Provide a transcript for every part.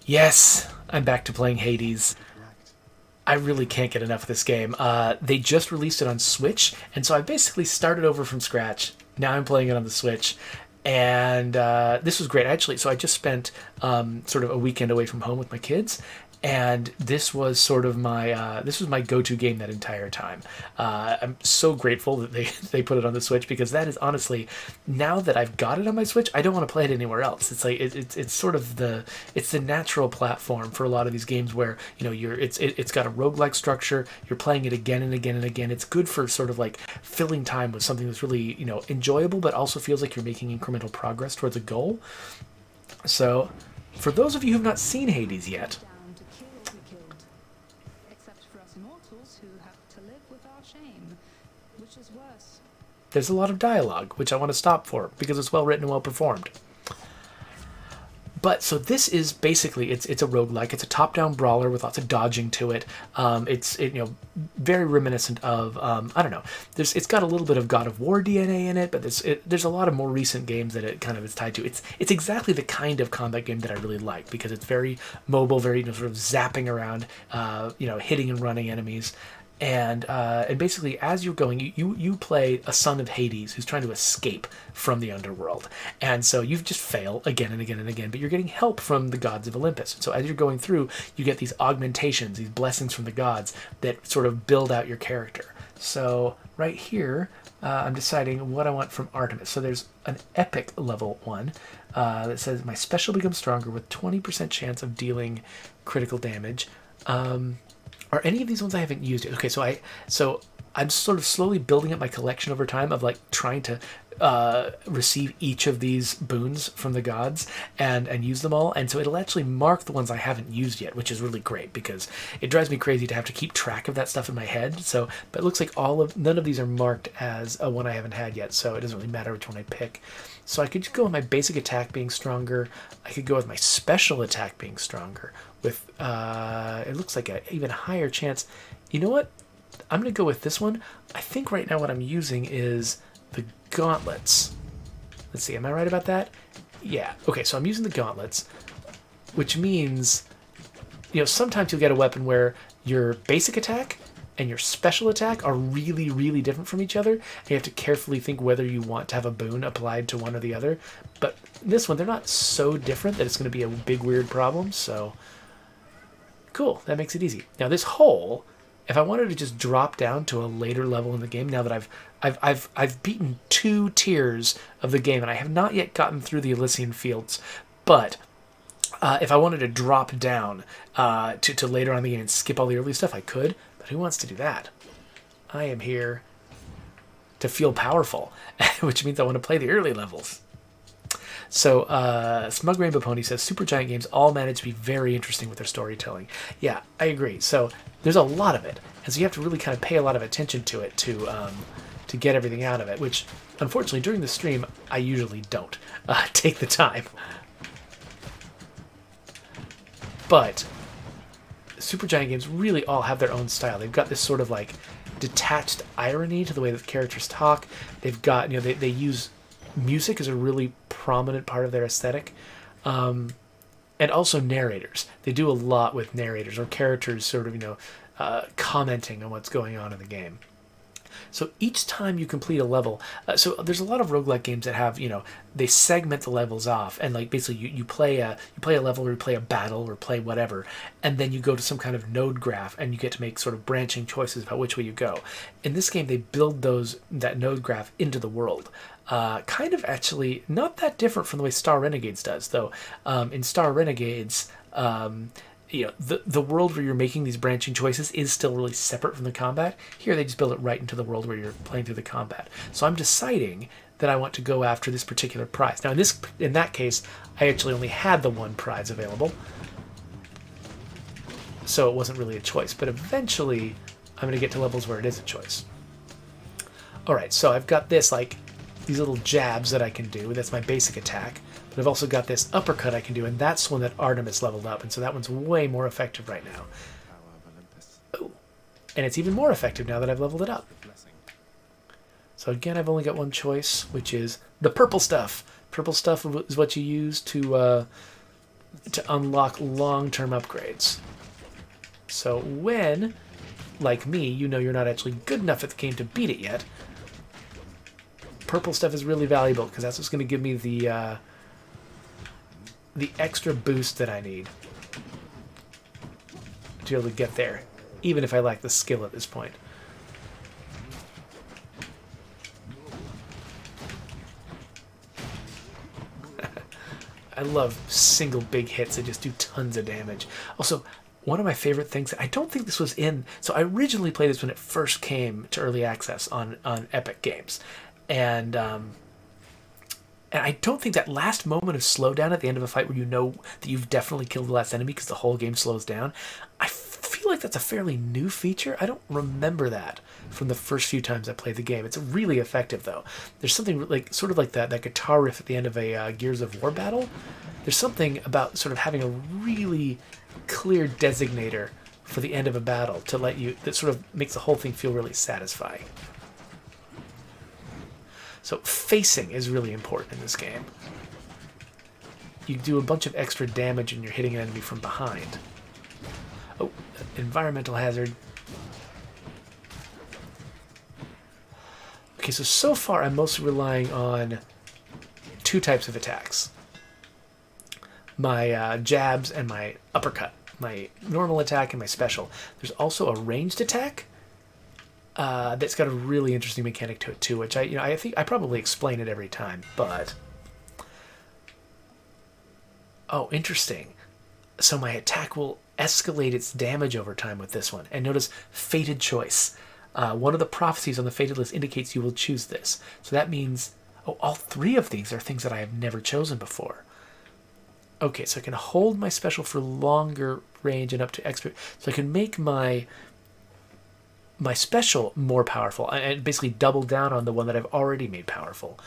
Yes, I'm back to playing Hades. I really can't get enough of this game. They just released it on Switch, and so I basically started over from scratch. Now I'm playing it on the Switch, and this was great actually. So I just spent sort of a weekend away from home with my kids, and this was sort of my this was my go-to game that entire time. I'm so grateful that they they put it on the Switch because that is honestly, now that I've got it on my Switch, I don't want to play it anywhere else. It's like it's sort of it's the natural platform for a lot of these games where it's got a roguelike structure. You're playing it again and again and again. It's good for sort of like filling time with something that's really enjoyable, but also feels like you're making incremental progress towards a goal. So, for those of you who've not seen Hades yet, Down to kill or be killed. Except for us mortals who have to live with our shame. Which is worse. there's a lot of dialogue, which I want to stop for because it's well written and well performed. But so this is basically it's a roguelike. It's a top-down brawler with lots of dodging to it. Very reminiscent of I don't know. It's got a little bit of God of War DNA in it, but there's a lot of more recent games that it kind of is tied to. It's exactly the kind of combat game that I really like because it's very mobile, very sort of zapping around, hitting and running enemies. And basically, as you're going, you play a son of Hades who's trying to escape from the underworld, and so you just fail again and again and again. But you're getting help from the gods of Olympus. And so as you're going through, you get these augmentations, these blessings from the gods that sort of build out your character. So right here, I'm deciding what I want from Artemis. So there's an epic level one that says my special becomes stronger with 20% chance of dealing critical damage. Are any of these ones I haven't used yet? Okay, so I'm sort of slowly building up my collection over time of like trying to receive each of these boons from the gods and use them all, and so it'll actually mark the ones I haven't used yet, which is really great because it drives me crazy to have to keep track of that stuff in my head. So, but it looks like none of these are marked as a one I haven't had yet, so it doesn't really matter which one I pick. So I could just go with my basic attack being stronger. I could go with my special attack being stronger. With it looks like an even higher chance. You know what? I'm gonna go with this one. I think right now what I'm using is the gauntlets. Let's see, am I right about that? Yeah. Okay, so I'm using the gauntlets, which means sometimes you'll get a weapon where your basic attack and your special attack are really, really different from each other, and you have to carefully think whether you want to have a boon applied to one or the other. But in this one, they're not so different that it's going to be a big, weird problem, so cool, that makes it easy. Now this hole, if I wanted to just drop down to a later level in the game, now that I've beaten 2 tiers of the game, and I have not yet gotten through the Elysian Fields, but if I wanted to drop down to later on in the game and skip all the early stuff, I could. But who wants to do that? I am here to feel powerful, which means I want to play the early levels. So, Smug Rainbow Pony says Supergiant games all manage to be very interesting with their storytelling. Yeah, I agree. So there's a lot of it, and so you have to really kind of pay a lot of attention to it to get everything out of it. Which, unfortunately, during the stream, I usually don't take the time. But Supergiant games really all have their own style. They've got this sort of like detached irony to the way that the characters talk. They've got they use music as a really prominent part of their aesthetic, and also narrators. They do a lot with narrators or characters sort of commenting on what's going on in the game. So each time you complete a level, so there's a lot of roguelike games that have, they segment the levels off, and like basically you play a level or you play a battle or play whatever, and then you go to some kind of node graph and you get to make sort of branching choices about which way you go. In this game, they build that node graph into the world. Kind of actually not that different from the way Star Renegades does, though. In Star Renegades, the world where you're making these branching choices is still really separate from the combat. Here they just build it right into the world where you're playing through the combat. So I'm deciding that I want to go after this particular prize. Now in that case, I actually only had the one prize available, so it wasn't really a choice. But eventually, I'm going to get to levels where it is a choice. All right, so I've got these little jabs that I can do. That's my basic attack. But I've also got this uppercut I can do, and that's one that Artemis leveled up, and so that one's way more effective right now. Oh, and it's even more effective now that I've leveled it up. So again, I've only got one choice, which is the purple stuff. Purple stuff is what you use to to unlock long-term upgrades. So when, like me, you know you're not actually good enough at the game to beat it yet, purple stuff is really valuable because that's what's going to give me the extra boost that I need to be able to get there, even if I lack the skill at this point. I love single big hits that just do tons of damage. Also, one of my favorite things, I don't think this was in... So I originally played this when it first came to early access on Epic Games. And I don't think that last moment of slowdown at the end of a fight where you know that you've definitely killed the last enemy because the whole game slows down, I feel like that's a fairly new feature. I don't remember that from the first few times I played the game. It's really effective, though. There's something like sort of like that guitar riff at the end of a Gears of War battle. There's something about sort of having a really clear designator for the end of a battle to let you, that sort of makes the whole thing feel really satisfying. So facing is really important in this game. You do a bunch of extra damage and you're hitting an enemy from behind. Oh, environmental hazard. Okay, so far I'm mostly relying on two types of attacks. My jabs and my uppercut. My normal attack and my special. There's also a ranged attack that's got a really interesting mechanic to it too, which I think I probably explain it every time, but... Oh, interesting. So my attack will escalate its damage over time with this one. And notice, fated choice. One of the prophecies on the fated list indicates you will choose this. So that means, oh, all three of these are things that I have never chosen before. Okay, so I can hold my special for longer range and up to expert. So I can make my special more powerful and basically double down on the one that I've already made powerful.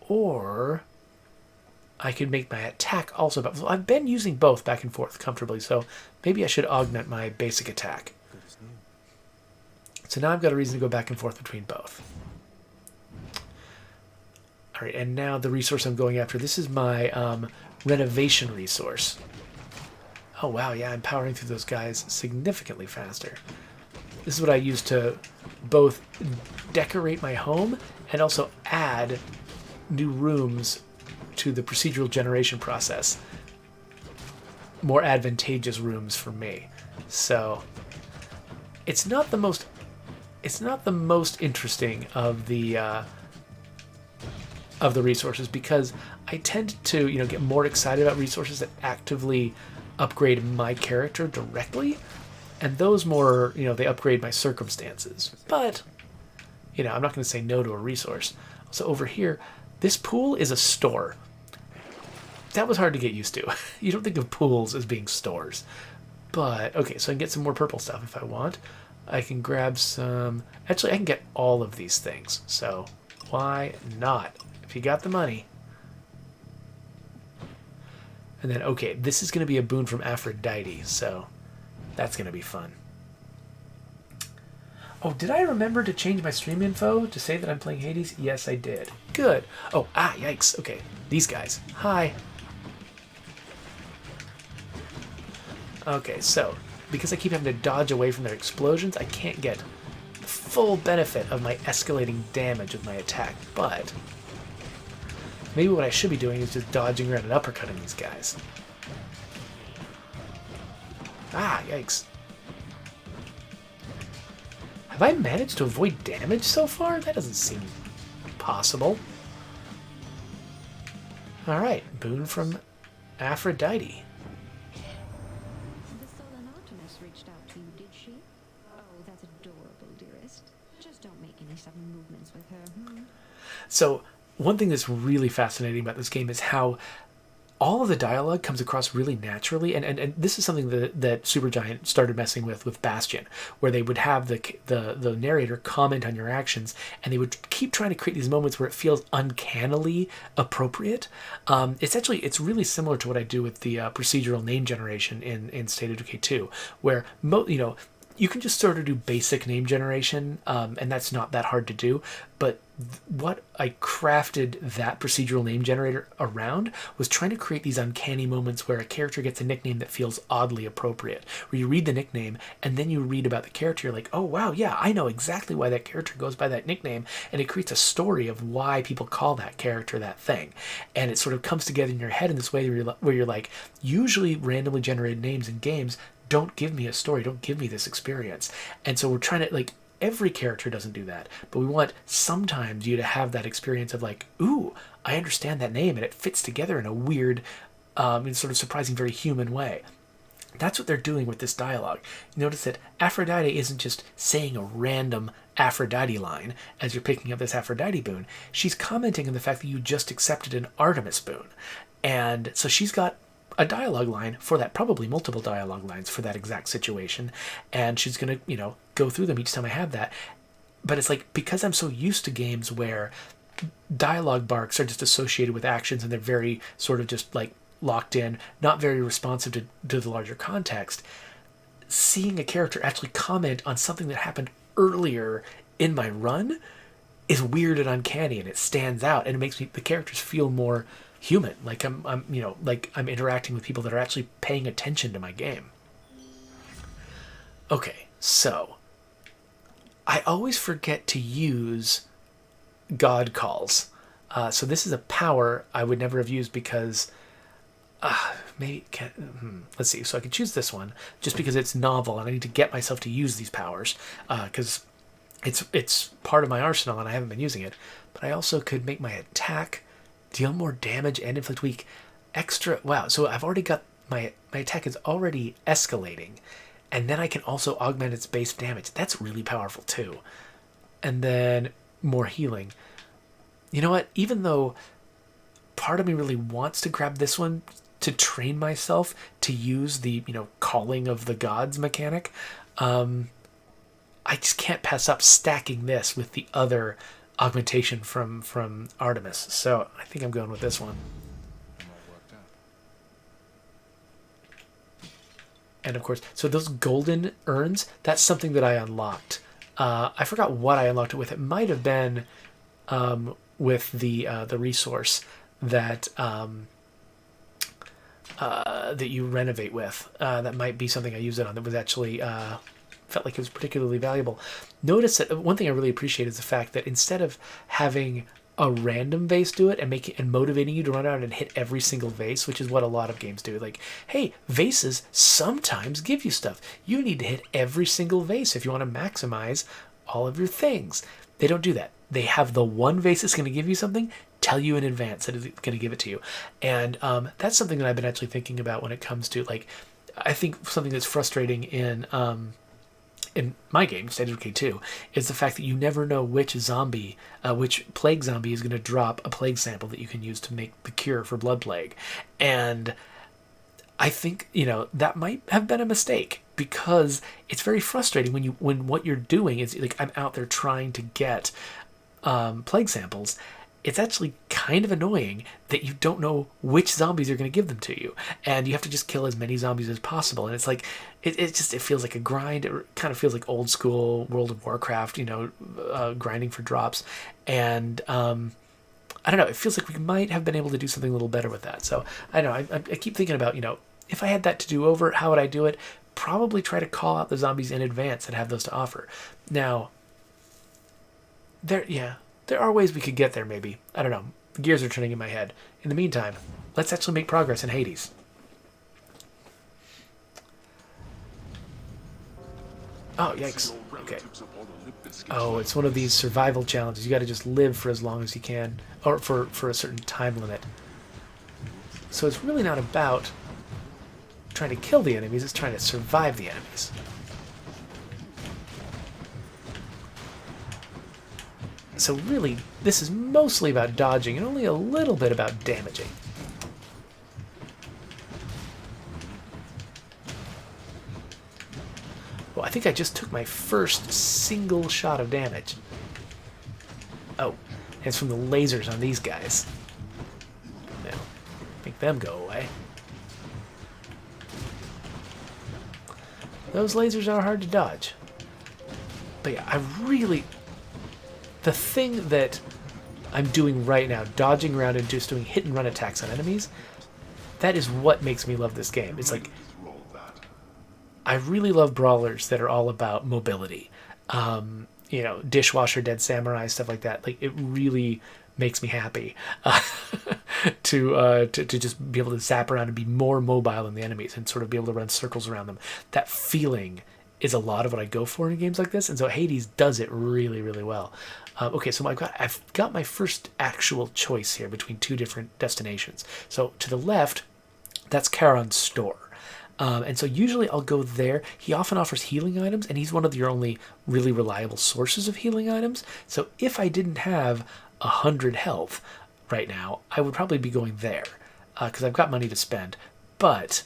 Or I could make my attack also powerful. I've been using both back and forth comfortably, so maybe I should augment my basic attack. So now I've got a reason to go back and forth between both. All right, and now the resource I'm going after, this is my renovation resource. Oh, wow, yeah, I'm powering through those guys significantly faster. This is what I use to both decorate my home and also add new rooms to the procedural generation process. More advantageous rooms for me. So it's not the most interesting of the resources because I tend to get more excited about resources that actively upgrade my character directly. And those more, they upgrade my circumstances. But, I'm not going to say no to a resource. So over here, this pool is a store. That was hard to get used to. You don't think of pools as being stores. But, okay, so I can get some more purple stuff if I want. I can grab some... Actually, I can get all of these things. So, why not? If you got the money. And then, okay, this is going to be a boon from Aphrodite, so... That's going to be fun. Oh, did I remember to change my stream info to say that I'm playing Hades? Yes, I did. Good. Oh, yikes. Okay, these guys. Hi. Okay, so, because I keep having to dodge away from their explosions, I can't get the full benefit of my escalating damage with my attack, but maybe what I should be doing is just dodging around and uppercutting these guys. Yikes. Have I managed to avoid damage so far? That doesn't seem possible. Alright, boon from Aphrodite. The Sullen Artemis reached out to you, did she? Oh, that's adorable, dearest. Just don't make any sudden movements with her. So, one thing that's really fascinating about this game is how all of the dialogue comes across really naturally, and this is something that Supergiant started messing with Bastion, where they would have the narrator comment on your actions, and they would keep trying to create these moments where it feels uncannily appropriate. It's really similar to what I do with the procedural name generation in State of Decay 2, where you can just sort of do basic name generation, and that's not that hard to do, but what I crafted that procedural name generator around was trying to create these uncanny moments where a character gets a nickname that feels oddly appropriate. Where you read the nickname and then you read about the character, you're like, oh wow, yeah, I know exactly why that character goes by that nickname, and it creates a story of why people call that character that thing. And it sort of comes together in your head in this way where you're like, usually randomly generated names in games don't give me a story, don't give me this experience. And so we're trying to like, every character doesn't do that, but we want sometimes you to have that experience of like, ooh, I understand that name and it fits together in a weird, sort of surprising, very human way. That's what they're doing with this dialogue. You notice that Aphrodite isn't just saying a random Aphrodite line as you're picking up this Aphrodite boon. She's commenting on the fact that you just accepted an Artemis boon. And so she's got a dialogue line for that, probably multiple dialogue lines for that exact situation, and she's gonna, go through them each time I have that. But it's like, because I'm so used to games where dialogue barks are just associated with actions and they're very sort of just like locked in, not very responsive to the larger context, seeing a character actually comment on something that happened earlier in my run is weird and uncanny, and it stands out, and it makes the characters feel more human, like I'm interacting with people that are actually paying attention to my game. Okay, so I always forget to use God calls. So this is a power I would never have used because let's see. So I could choose this one just because it's novel and I need to get myself to use these powers because it's part of my arsenal and I haven't been using it. But I also could make my attack deal more damage and inflict weak extra. Wow, so I've already got my attack is already escalating, and then I can also augment its base damage. That's really powerful too. And then more healing. You know what? Even though part of me really wants to grab this one to train myself to use the calling of the gods mechanic, I just can't pass up stacking this with the other augmentation from Artemis. So I think I'm going with this one. And of course, so those golden urns, that's something that I unlocked. I forgot what I unlocked it with. It might have been with the resource that that you renovate with. That might be something I used it on that was actually felt like it was particularly valuable. Notice that one thing I really appreciate is the fact that instead of having a random vase do it and motivating you to run out and hit every single vase, which is what a lot of games do. Like, hey, vases sometimes give you stuff. You need to hit every single vase if you want to maximize all of your things. They don't do that. They have the one vase that's going to give you something, tell you in advance that it's going to give it to you. And that's something that I've been actually thinking about when it comes to, like, I think something that's frustrating in my game, State of Decay 2, is the fact that you never know which plague zombie is going to drop a plague sample that you can use to make the cure for blood plague. And I think, that might have been a mistake because it's very frustrating when what you're doing is, like, I'm out there trying to get plague samples. It's actually kind of annoying that you don't know which zombies are going to give them to you, and you have to just kill as many zombies as possible. And it's like it feels like a grind. It kind of feels like old school World of Warcraft, grinding for drops. And I don't know. It feels like we might have been able to do something a little better with that. So I don't know. I keep thinking about if I had that to do over, how would I do it? Probably try to call out the zombies in advance and have those to offer. Now, there are ways we could get there, maybe. I don't know. The gears are turning in my head. In the meantime, let's actually make progress in Hades. Oh, yikes. Okay. Oh, it's one of these survival challenges. You got to just live for as long as you can, or for a certain time limit. So it's really not about trying to kill the enemies, it's trying to survive the enemies. So really, this is mostly about dodging and only a little bit about damaging. Well, I think I just took my first single shot of damage. Oh, and it's from the lasers on these guys. Well, make them go away. Those lasers are hard to dodge. But yeah, the thing that I'm doing right now, dodging around and just doing hit and run attacks on enemies, that is what makes me love this game. It's like, I really love brawlers that are all about mobility. You know, Dishwasher, Dead Samurai, stuff like that. Like, it really makes me happy to just be able to zap around and be more mobile than the enemies and sort of be able to run circles around them. That feeling is a lot of what I go for in games like this, and so Hades does it really, really well. Okay, so I've got my first actual choice here between two different destinations. So to the left, that's Charon's store. And so usually I'll go there. He often offers healing items, and he's one of your only really reliable sources of healing items. So if I didn't have 100 health right now, I would probably be going there because I've got money to spend. But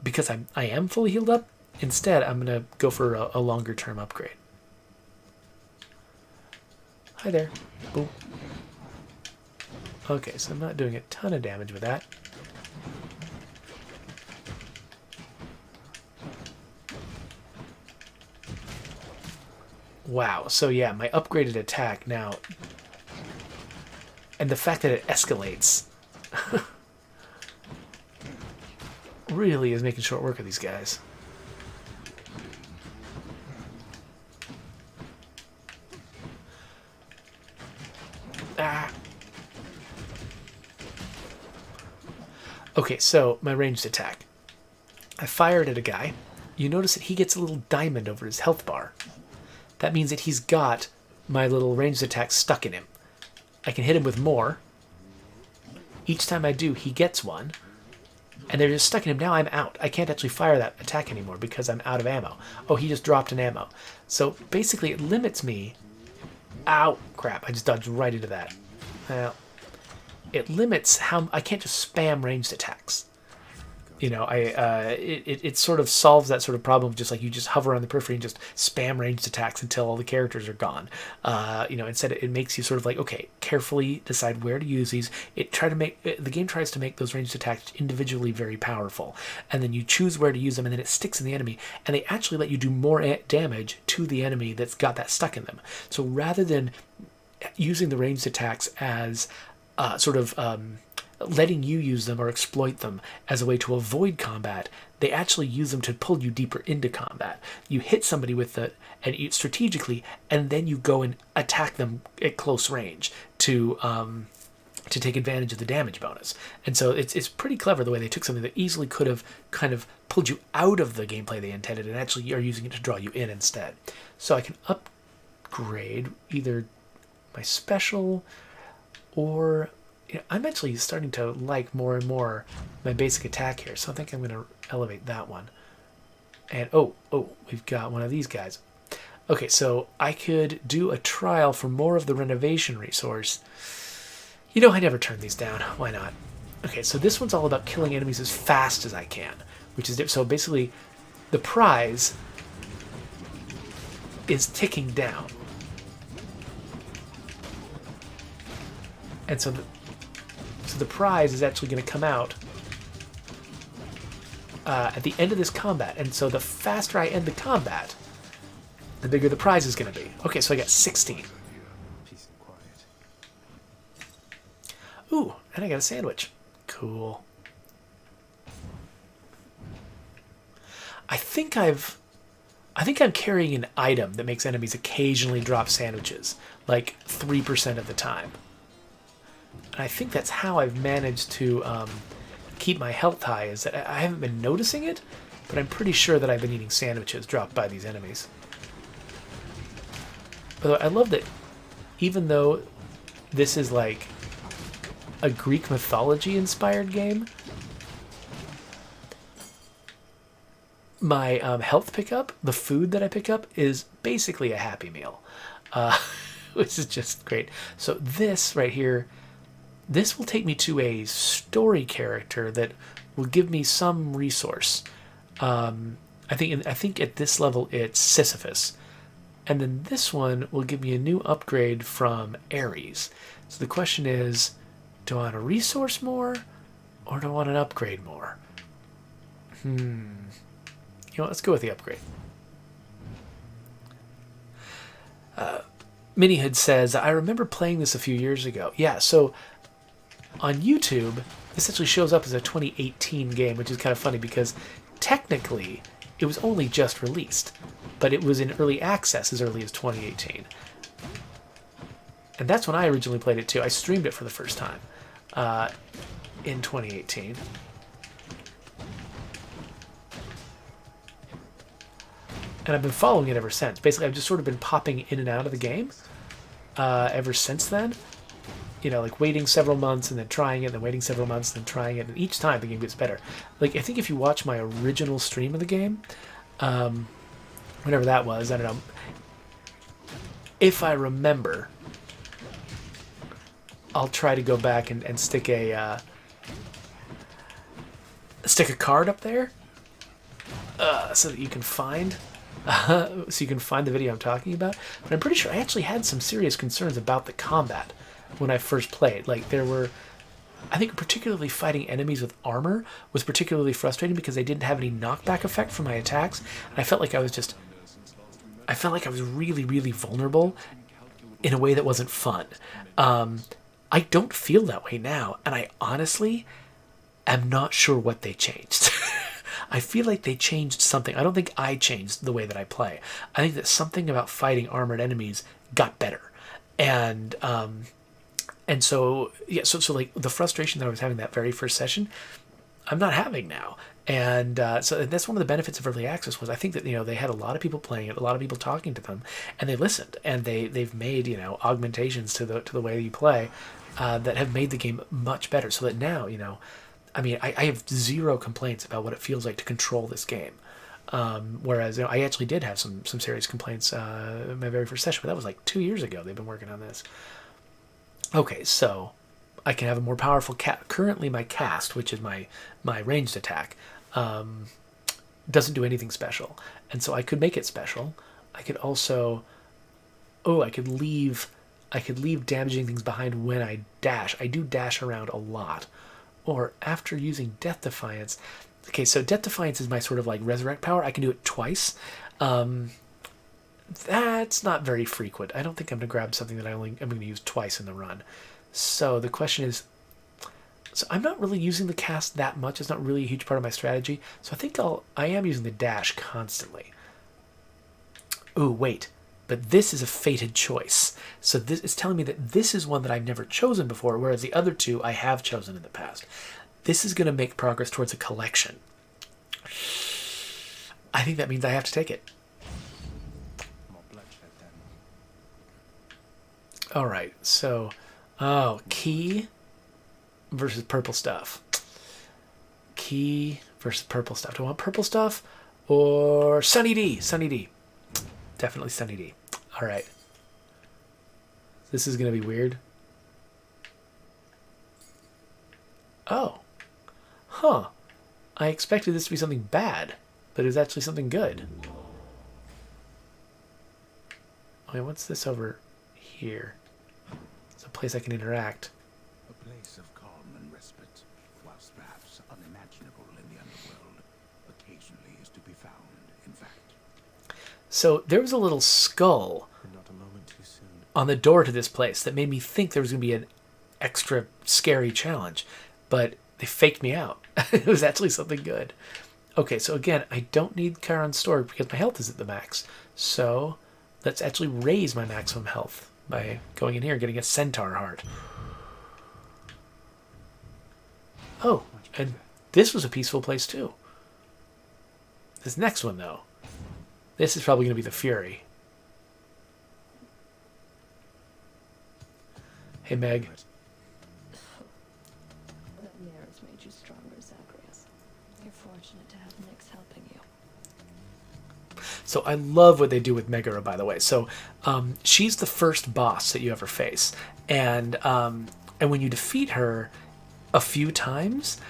because I am fully healed up, instead I'm going to go for a longer term upgrade. Hi there. Boom. Okay, so I'm not doing a ton of damage with that. Wow, so yeah, my upgraded attack now, and the fact that it escalates really is making short work of these guys. Ah. Okay, so my ranged attack. I fired at a guy. You notice that he gets a little diamond over his health bar. That means that he's got my little ranged attack stuck in him. I can hit him with more. Each time I do, he gets one. And they're just stuck in him. Now I'm out. I can't actually fire that attack anymore because I'm out of ammo. Oh, he just dropped an ammo. So basically it limits me. Ow, crap. I just dodged right into that. Well, it limits how I can't just spam ranged attacks. You know, it sort of solves that sort of problem of just like you just hover on the periphery and just spam ranged attacks until all the characters are gone. You know, instead it makes you sort of like, okay, carefully decide where to use these. The game tries to make those ranged attacks individually very powerful, and then you choose where to use them, and then it sticks in the enemy, and they actually let you do more damage to the enemy that's got that stuck in them. So rather than using the ranged attacks as sort of letting you use them or exploit them as a way to avoid combat, they actually use them to pull you deeper into combat. You hit somebody with it and you strategically, and then you go and attack them at close range to take advantage of the damage bonus. And so it's pretty clever the way they took something that easily could have kind of pulled you out of the gameplay they intended and actually are using it to draw you in instead. So I can upgrade either my special or... You know, I'm actually starting to like more and more my basic attack here, so I think I'm going to elevate that one. And oh, we've got one of these guys. Okay, so I could do a trial for more of the renovation resource. You know, I never turn these down. Why not? Okay, so this one's all about killing enemies as fast as I can, which is so basically the prize is ticking down. And so the prize is actually going to come out at the end of this combat. And so the faster I end the combat, the bigger the prize is going to be. Okay, so I got 16. Ooh, and I got a sandwich. Cool. I think I'm carrying an item that makes enemies occasionally drop sandwiches, like 3% of the time. And I think that's how I've managed to keep my health high, is that I haven't been noticing it, but I'm pretty sure that I've been eating sandwiches dropped by these enemies. But I love that even though this is like a Greek mythology inspired game, my health pickup, the food that I pick up, is basically a Happy Meal, which is just great. So this right here, this will take me to a story character that will give me some resource. I think at this level it's Sisyphus. And then this one will give me a new upgrade from Ares. So the question is, do I want a resource more or do I want an upgrade more? You know, let's go with the upgrade. Minihood says, I remember playing this a few years ago. Yeah, so on YouTube, this actually shows up as a 2018 game, which is kind of funny because technically it was only just released, but it was in early access as early as 2018. And that's when I originally played it too. I streamed it for the first time in 2018. And I've been following it ever since. Basically, I've just sort of been popping in and out of the game ever since then. You know, like waiting several months and then trying it, and then waiting several months and then trying it. And each time the game gets better. Like, I think if you watch my original stream of the game, whenever that was, I don't know. If I remember, I'll try to go back and stick a card up there so that you can find the video I'm talking about. But I'm pretty sure I actually had some serious concerns about the combat when I first played. Like, there were, I think particularly fighting enemies with armor was particularly frustrating because they didn't have any knockback effect from my attacks, and I felt like I was really, really vulnerable in a way that wasn't fun. I don't feel that way now, and I honestly am not sure what they changed. I feel like they changed something. I don't think I changed the way that I play. I think that something about fighting armored enemies got better. And so, yeah, so like the frustration that I was having that very first session, I'm not having now. And so that's one of the benefits of early access was I think that, you know, they had a lot of people playing it, a lot of people talking to them, and they listened, and they've made, you know, augmentations to the way you play that have made the game much better. So that now, you know, I mean, I have zero complaints about what it feels like to control this game. Whereas, you know, I actually did have some serious complaints in my very first session, but that was like 2 years ago. They've been working on this. Okay, so I can have a more powerful currently my cast, which is my ranged attack, doesn't do anything special. And so I could make it special. I could also, I could leave damaging things behind when I dash. I do dash around a lot. Or after using Death Defiance. Okay, so Death Defiance is my sort of like resurrect power. I can do it twice. That's not very frequent. I don't think I'm going to grab something that I'm going to use twice in the run. So the question is, so I'm not really using the cast that much. It's not really a huge part of my strategy. So I think I am using the dash constantly. Ooh, wait. But this is a fated choice. So this is telling me that this is one that I've never chosen before, whereas the other two I have chosen in the past. This is going to make progress towards a collection. I think that means I have to take it. All right, so, key versus purple stuff. Key versus purple stuff. Do I want purple stuff or Sunny D? Sunny D. Definitely Sunny D. All right. This is going to be weird. Oh. Huh. I expected this to be something bad, but it's actually something good. Okay, what's this over here? It's a place I can interact. A place of calm and respite, whilst perhaps unimaginable in the underworld, occasionally is to be found, in fact. So there was a little skull on the door to this place that made me think there was going to be an extra scary challenge, but they faked me out. It was actually something good. Okay, so again, I don't need Charon's Sword because my health is at the max. So let's actually raise my maximum health by going in here and getting a centaur heart. Oh, and this was a peaceful place too. This next one, though. This is probably going to be the Fury. Hey, Meg. That mirror's made you stronger, Zacharias. You're fortunate to have Nyx helping you. So I love what they do with Megara, by the way. So she's the first boss that you ever face. And when you defeat her a few times,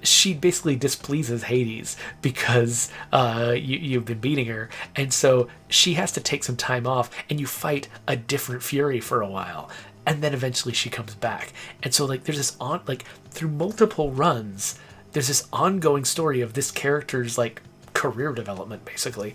she basically displeases Hades because you've been beating her, and so she has to take some time off, and you fight a different Fury for a while, and then eventually she comes back. And so like there's this through multiple runs, there's this ongoing story of this character's like career development, basically,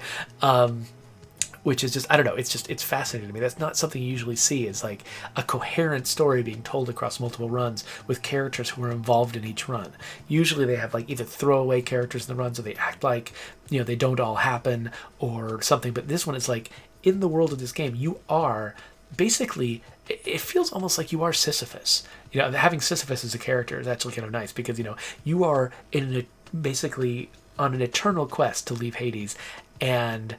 which is just, I don't know, it's fascinating to me. That's not something you usually see, is like a coherent story being told across multiple runs with characters who are involved in each run. Usually they have like either throwaway characters in the runs, or they act like, you know, they don't all happen or something. But this one is like, in the world of this game, you are basically, it feels almost like you are Sisyphus. You know, having Sisyphus as a character is actually kind of nice, because, you know, you are basically on an eternal quest to leave Hades, and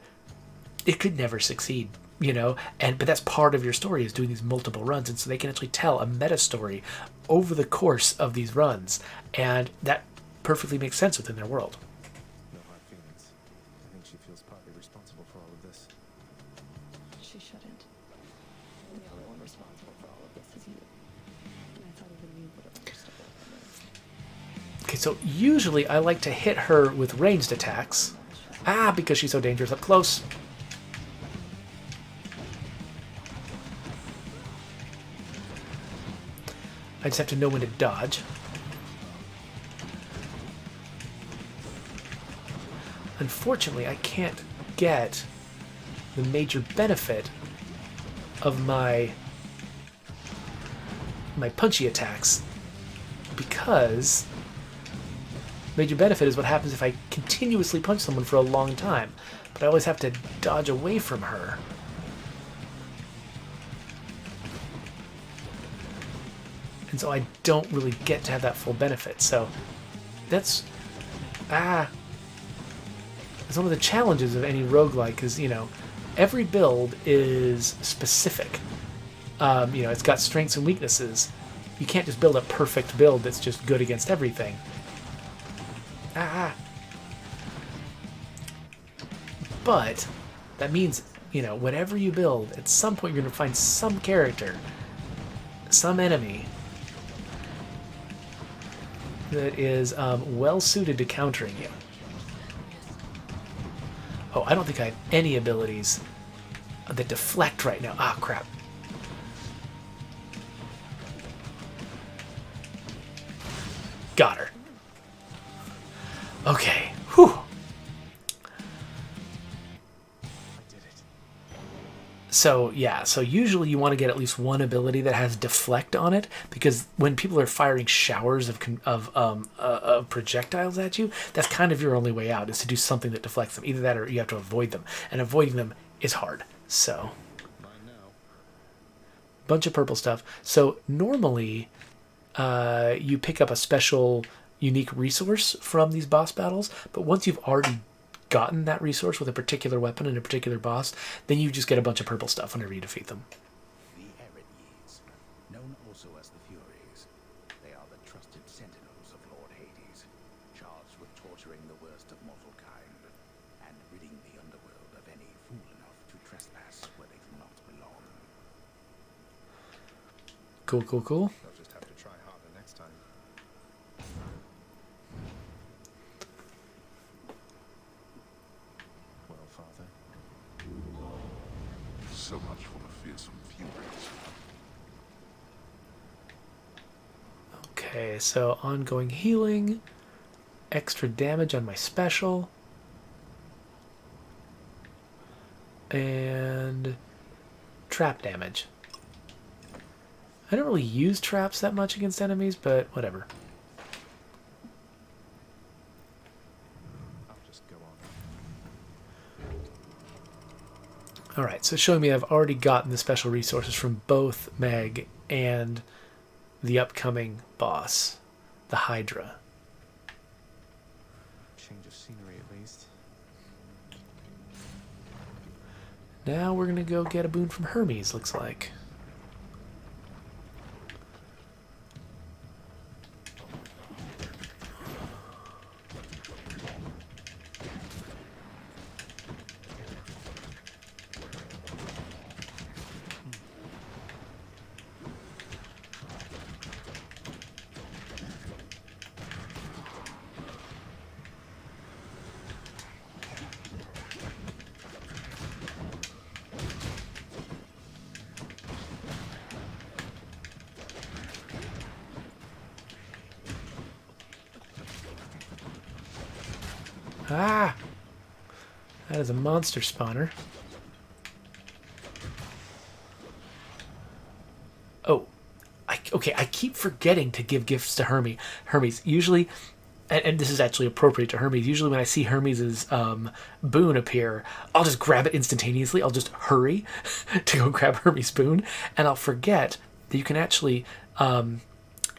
it could never succeed, you know, but that's part of your story, is doing these multiple runs, and so they can actually tell a meta story over the course of these runs, and that perfectly makes sense within their world. No hard feelings. I think she feels partly responsible for all of this. She shouldn't. The only one responsible for all of this is you. And I thought even you would have understood what that is. Okay, so usually I like to hit her with ranged attacks. Because she's so dangerous up close. I just have to know when to dodge. Unfortunately, I can't get the major benefit of my punchy attacks, because major benefit is what happens if I continuously punch someone for a long time, but I always have to dodge away from her. And so I don't really get to have that full benefit. So that's that's one of the challenges of any roguelike, because, you know, every build is specific. You know, it's got strengths and weaknesses. You can't just build a perfect build that's just good against everything. But that means, you know, whatever you build, at some point you're going to find some character, some enemy that is well suited to countering you. Oh, I don't think I have any abilities that deflect right now. Ah, crap. Got her. Okay. Whew. I did it. So, yeah. So usually you want to get at least one ability that has deflect on it, because when people are firing showers of projectiles at you, that's kind of your only way out, is to do something that deflects them. Either that, or you have to avoid them. And avoiding them is hard. So, Mine now. bunch of purple stuff. So normally you pick up a special unique resource from these boss battles, but once you've already gotten that resource with a particular weapon and a particular boss, then you just get a bunch of purple stuff whenever you defeat them. The Erinyes, known also as the Furies. They are the trusted sentinels of Lord Hades, charged with torturing the worst of mortal kind, and ridding the underworld of any fool enough to trespass where they do not belong. Cool, cool, cool. They'll just have to try harder next time. Well, Father. So much for the fearsome Furies. Okay, so ongoing healing, extra damage on my special, and trap damage. I don't really use traps that much against enemies, but whatever. I'll just go on. Alright, so showing me I've already gotten the special resources from both Meg and the upcoming boss, the Hydra. Change of scenery at least. Now we're going to go get a boon from Hermes, looks like. Ah! That is a monster spawner. Oh, okay, I keep forgetting to give gifts to Hermes. Usually, and this is actually appropriate to Hermes, usually when I see Hermes's boon appear, I'll just grab it instantaneously. I'll just hurry to go grab Hermes' boon, and I'll forget that you can actually...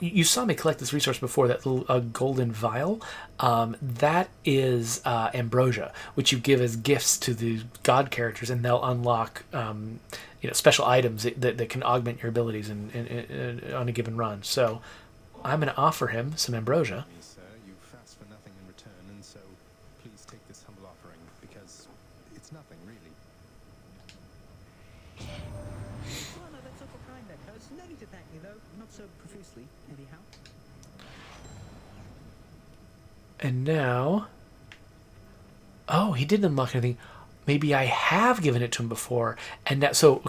you saw me collect this resource before, that little golden vial. That is ambrosia, which you give as gifts to the god characters, and they'll unlock special items that can augment your abilities on a given run. So I'm going to offer him some ambrosia. Sir, you've asked for nothing in return, and so please take this humble offering, because it's nothing, really. Well, no, that's awful kind there, Cuz. No need to thank me, though. Not so profusely, anyhow. And now... Oh, he didn't unlock anything. Maybe I have given it to him before. And now, so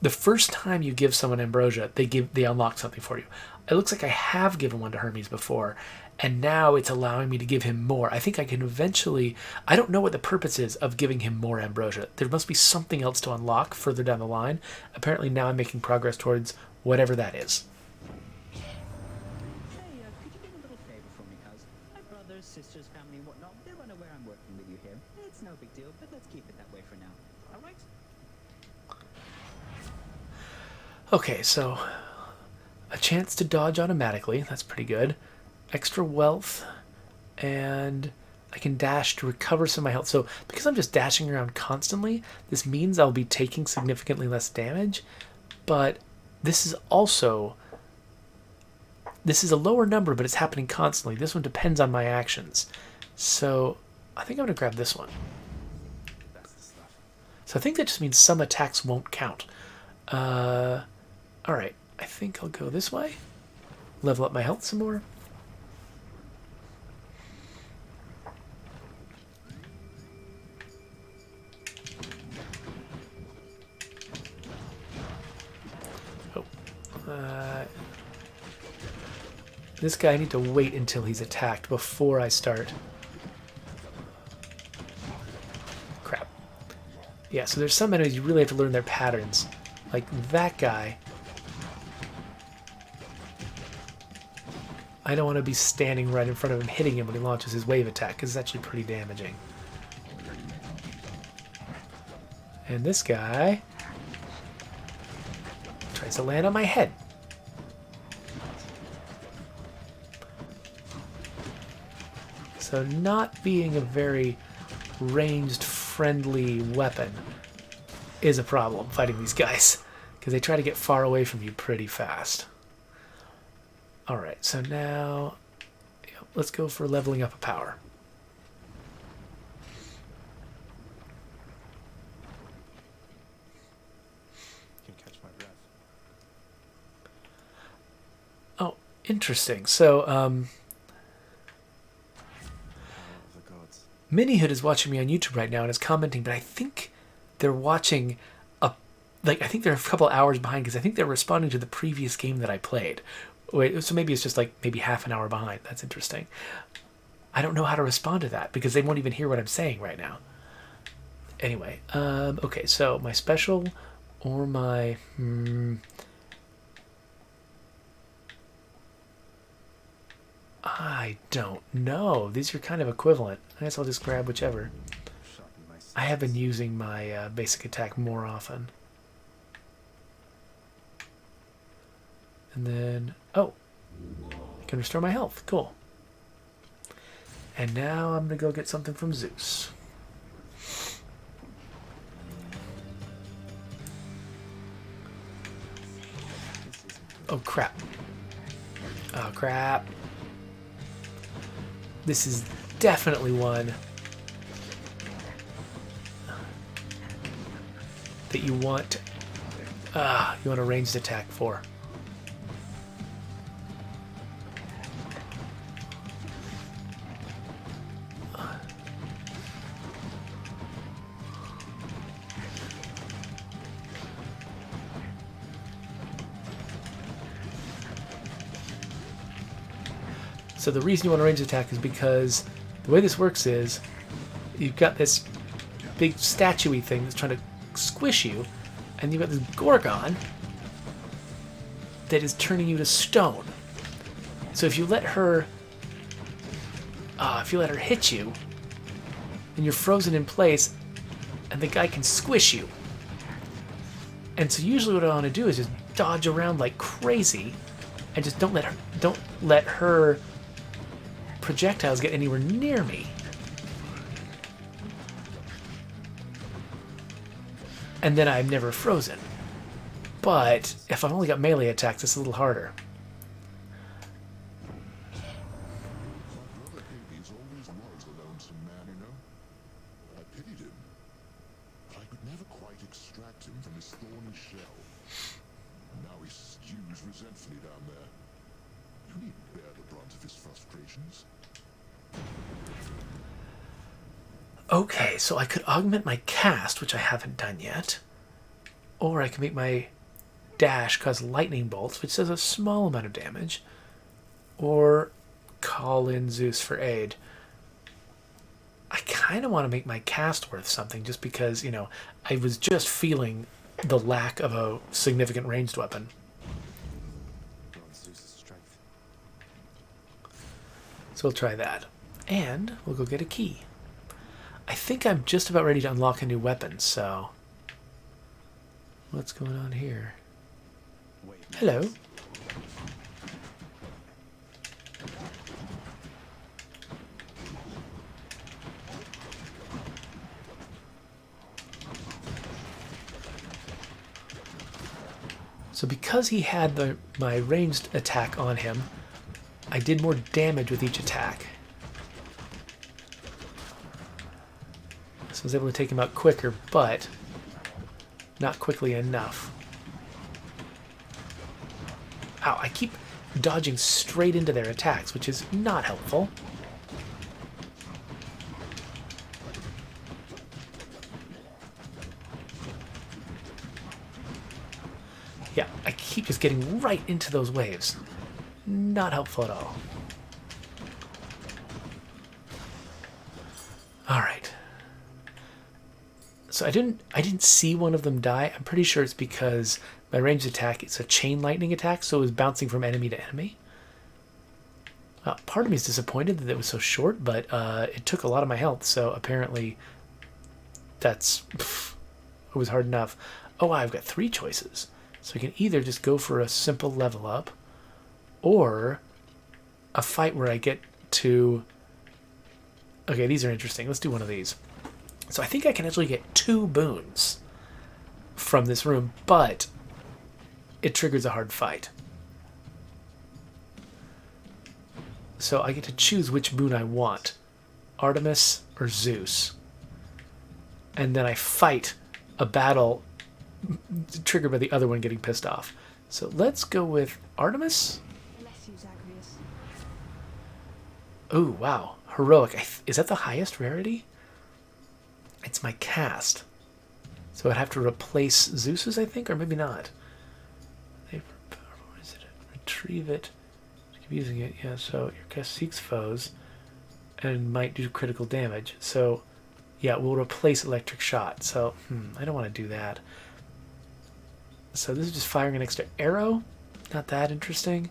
the first time you give someone ambrosia, they unlock something for you. It looks like I have given one to Hermes before, and now it's allowing me to give him more. I think I can eventually... I don't know what the purpose is of giving him more ambrosia. There must be something else to unlock further down the line. Apparently now I'm making progress towards whatever that is. Hey, could you do a little favor for me, Cuz? My brothers, sisters, family, and whatnot, they're unaware I'm working with you here. It's no big deal, but let's keep it that way for now. Alright? Okay, so... a chance to dodge automatically. That's pretty good. Extra wealth. And I can dash to recover some of my health. So because I'm just dashing around constantly, this means I'll be taking significantly less damage. But this is also... this is a lower number, but it's happening constantly. This one depends on my actions. So I think I'm going to grab this one. That's the stuff. So I think that just means some attacks won't count. Alright. I think I'll go this way. Level up my health some more. Oh. This guy, I need to wait until he's attacked before I start. Crap. Yeah, so there's some enemies you really have to learn their patterns. Like that guy. I don't want to be standing right in front of him hitting him when he launches his wave attack, because it's actually pretty damaging. And this guy tries to land on my head. So not being a very ranged, friendly weapon is a problem fighting these guys, because they try to get far away from you pretty fast. Alright, so now let's go for leveling up a power. Can catch my breath. Oh, interesting. So, Power of the gods. Minihood is watching me on YouTube right now and is commenting, but I think they're watching I think they're a couple hours behind, because I think they're responding to the previous game that I played. Wait, so maybe it's just maybe half an hour behind. That's interesting. I don't know how to respond to that, because they won't even hear what I'm saying right now. Anyway, okay, so my special or my... I don't know. These are kind of equivalent. I guess I'll just grab whichever. Sharpen my senses. I have been using my basic attack more often. And then, oh, I can restore my health. Cool. And now I'm going to go get something from Zeus. Oh, crap. Oh, crap. This is definitely one that you want a ranged attack for. So the reason you want a ranged attack is because the way this works is you've got this big statue-y thing that's trying to squish you, and you've got this Gorgon that is turning you to stone. So if you let her hit you, then you're frozen in place, and the guy can squish you. And so usually what I want to do is just dodge around like crazy, and just don't let her projectiles get anywhere near me. And then I'm never frozen. But if I've only got melee attacks, it's a little harder. My brother Hades always was a lonesome man, you know. I pitied him, but I could never quite extract him from his thorny shell. Now he stews resentfully down there. You needn't bear the brunt of his frustrations. Okay, so I could augment my cast, which I haven't done yet. Or I can make my dash cause lightning bolts, which does a small amount of damage. Or call in Zeus for aid. I kind of want to make my cast worth something just because, you know, I was just feeling the lack of a significant ranged weapon. Zeus's strength. So we'll try that. And we'll go get a key. I think I'm just about ready to unlock a new weapon, so... What's going on here? Wait. Hello. So because he had my ranged attack on him, I did more damage with each attack. So I was able to take him out quicker, but not quickly enough. Ow, I keep dodging straight into their attacks, which is not helpful. Yeah, I keep just getting right into those waves. Not helpful at all. All right. So I didn't see one of them die. I'm pretty sure it's because my ranged attack is a chain lightning attack, so it was bouncing from enemy to enemy. Part of me is disappointed that it was so short, but it took a lot of my health, so apparently it was hard enough. Oh, I've got 3 choices. So I can either just go for a simple level up, or a fight where I get to... Okay, these are interesting. Let's do one of these. So I think I can actually get 2 boons from this room, but it triggers a hard fight. So I get to choose which boon I want, Artemis or Zeus. And then I fight a battle triggered by the other one getting pissed off. So let's go with Artemis. Oh, wow. Heroic. Is that the highest rarity? It's my cast. So I'd have to replace Zeus's, I think, or maybe not. What is it? Retrieve it. Keep using it. Yeah, so your cast seeks foes and might do critical damage. So, yeah, we'll replace electric shot. So, I don't want to do that. So this is just firing an extra arrow. Not that interesting.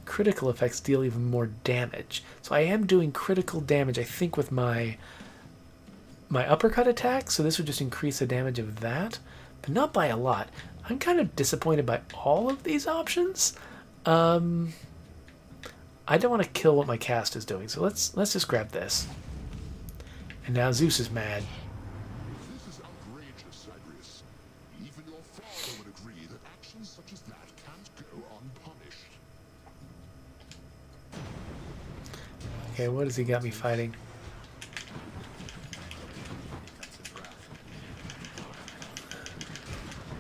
Critical effects deal even more damage. So I am doing critical damage, I think, with my uppercut attack, so this would just increase the damage of that, but not by a lot. I'm kind of disappointed by all of these options. I don't want to kill what my cast is doing, so let's just grab this. And now Zeus is mad. This is outrageous, Zagreus. Even your father would agree that actions such as that can't go unpunished. Okay, what has he got me fighting?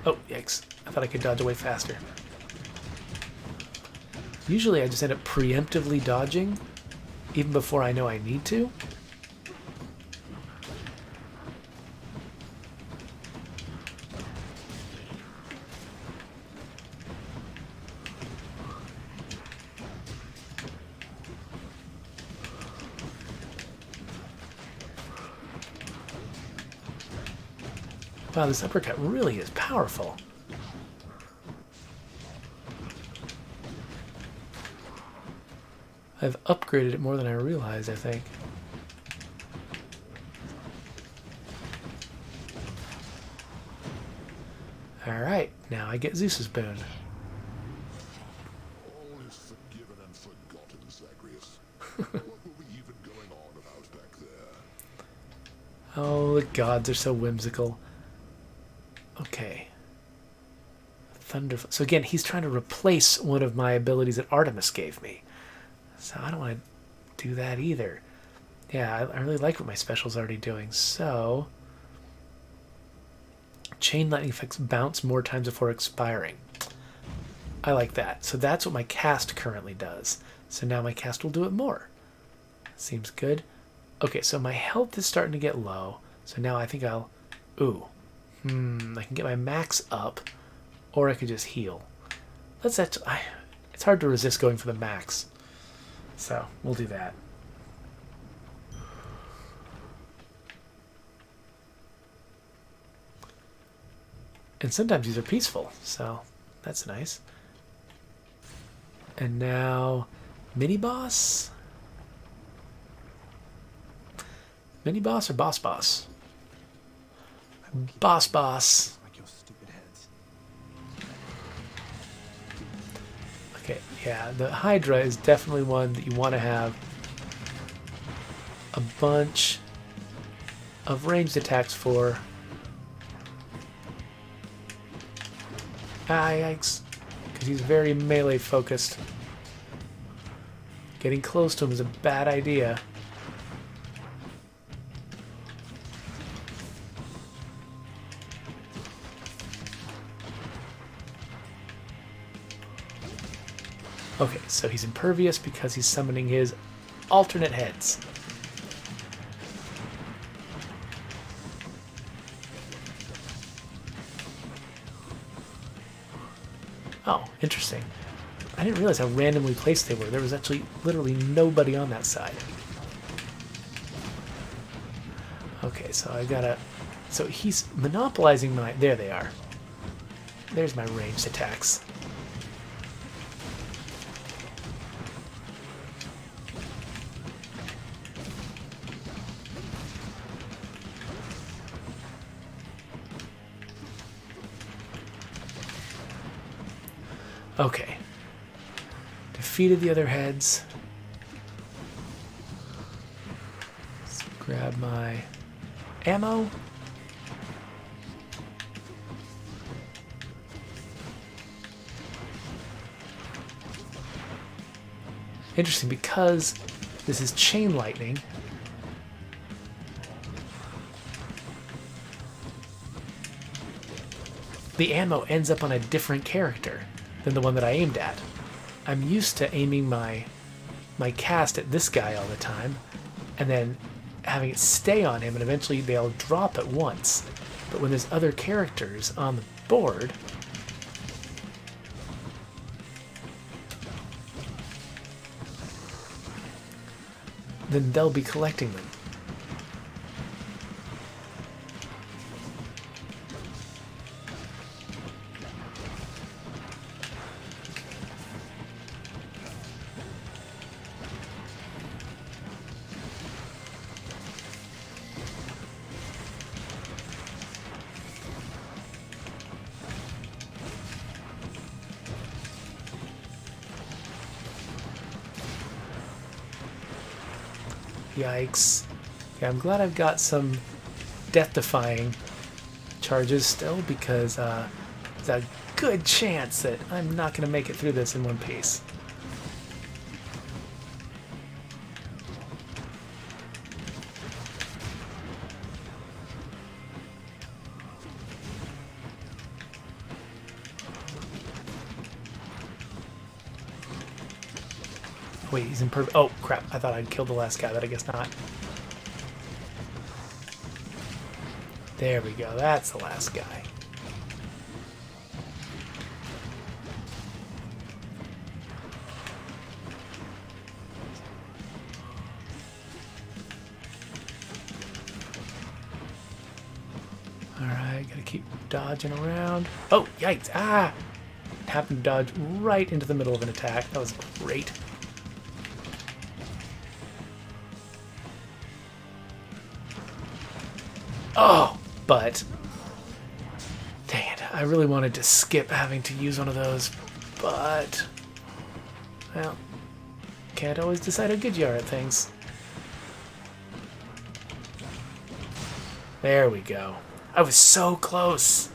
Oh, yikes. I thought I could dodge away faster. Usually I just end up preemptively dodging, even before I know I need to. Wow, this uppercut really is powerful. I've upgraded it more than I realized, I think. Alright, now I get Zeus's boon. All is forgiven and forgotten, Zagreus. What were we even going on about back there? Oh, the gods are so whimsical. Okay. Thunderful. So again, he's trying to replace one of my abilities that Artemis gave me. So I don't want to do that either. Yeah, I really like what my special's already doing. So... Chain lightning effects bounce more times before expiring. I like that. So that's what my cast currently does. So now my cast will do it more. Seems good. Okay, so my health is starting to get low. So now I think I'll... Ooh. I can get my max up. Or I could just heal. Let's actually... It's hard to resist going for the max. So, we'll do that. And sometimes these are peaceful, so that's nice. And now, mini-boss? Mini-boss or boss-boss? Boss-boss. Like your stupid heads. Okay, yeah, the Hydra is definitely one that you want to have a bunch of ranged attacks for. Ah, yikes. Because he's very melee focused. Getting close to him is a bad idea. Okay, so he's impervious because he's summoning his alternate heads. Oh, interesting. I didn't realize how randomly placed they were. There was actually literally nobody on that side. Okay, so I gotta... So he's monopolizing my... There they are. There's my ranged attacks. Okay. Defeated the other heads. Let's grab my ammo. Interesting, because this is chain lightning. The ammo ends up on a different character than the one that I aimed at. I'm used to aiming my cast at this guy all the time, and then having it stay on him, and eventually they'll drop at once. But when there's other characters on the board, then they'll be collecting them. Yikes. Okay, I'm glad I've got some death-defying charges still, because there's a good chance that I'm not going to make it through this in one piece. Wait, he's in perfect... Oh, crap. I thought I'd killed the last guy, but I guess not. There we go. That's the last guy. Alright, gotta keep dodging around. Oh, yikes. Ah! Happened to dodge right into the middle of an attack. That was great. Oh, but dang it, I really wanted to skip having to use one of those, but well, can't always decide how good you are at things. There we go. I was so close.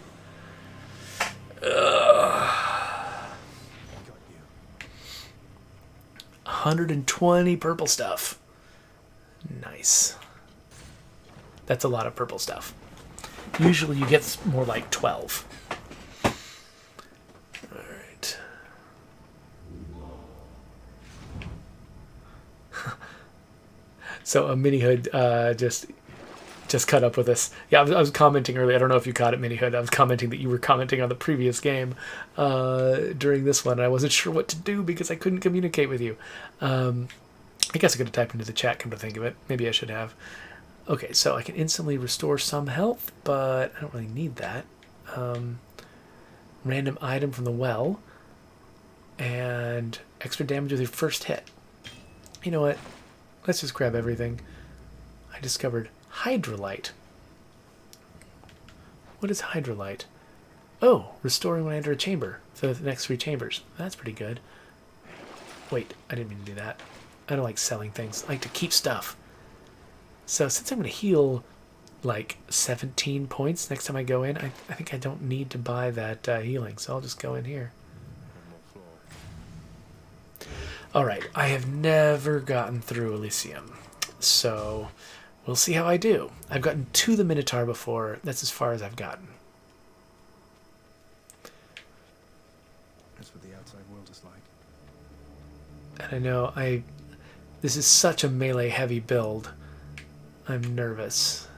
Ugh. 120 purple stuff. Nice. That's a lot of purple stuff. Usually you get more like 12. Alright. So a mini hood just caught up with us. Yeah, I was commenting earlier. I don't know if you caught it, Mini Hood. I was commenting that you were commenting on the previous game during this one. And I wasn't sure what to do because I couldn't communicate with you. I guess I could have typed into the chat, come to think of it. Maybe I should have. Okay, so I can instantly restore some health, but I don't really need that. Random item from the well. And extra damage with your first hit. You know what? Let's just grab everything. I discovered Hydrolite. What is Hydrolite? Oh, restoring when I enter a chamber for the next 3 chambers. That's pretty good. Wait, I didn't mean to do that. I don't like selling things. I like to keep stuff. So since I'm going to heal like 17 points next time I go in, I think I don't need to buy that healing, so I'll just go in here. Alright, I have never gotten through Elysium, so we'll see how I do. I've gotten to the Minotaur before. That's as far as I've gotten. That's what the outside world is like. And I know this is such a melee heavy build. I'm nervous.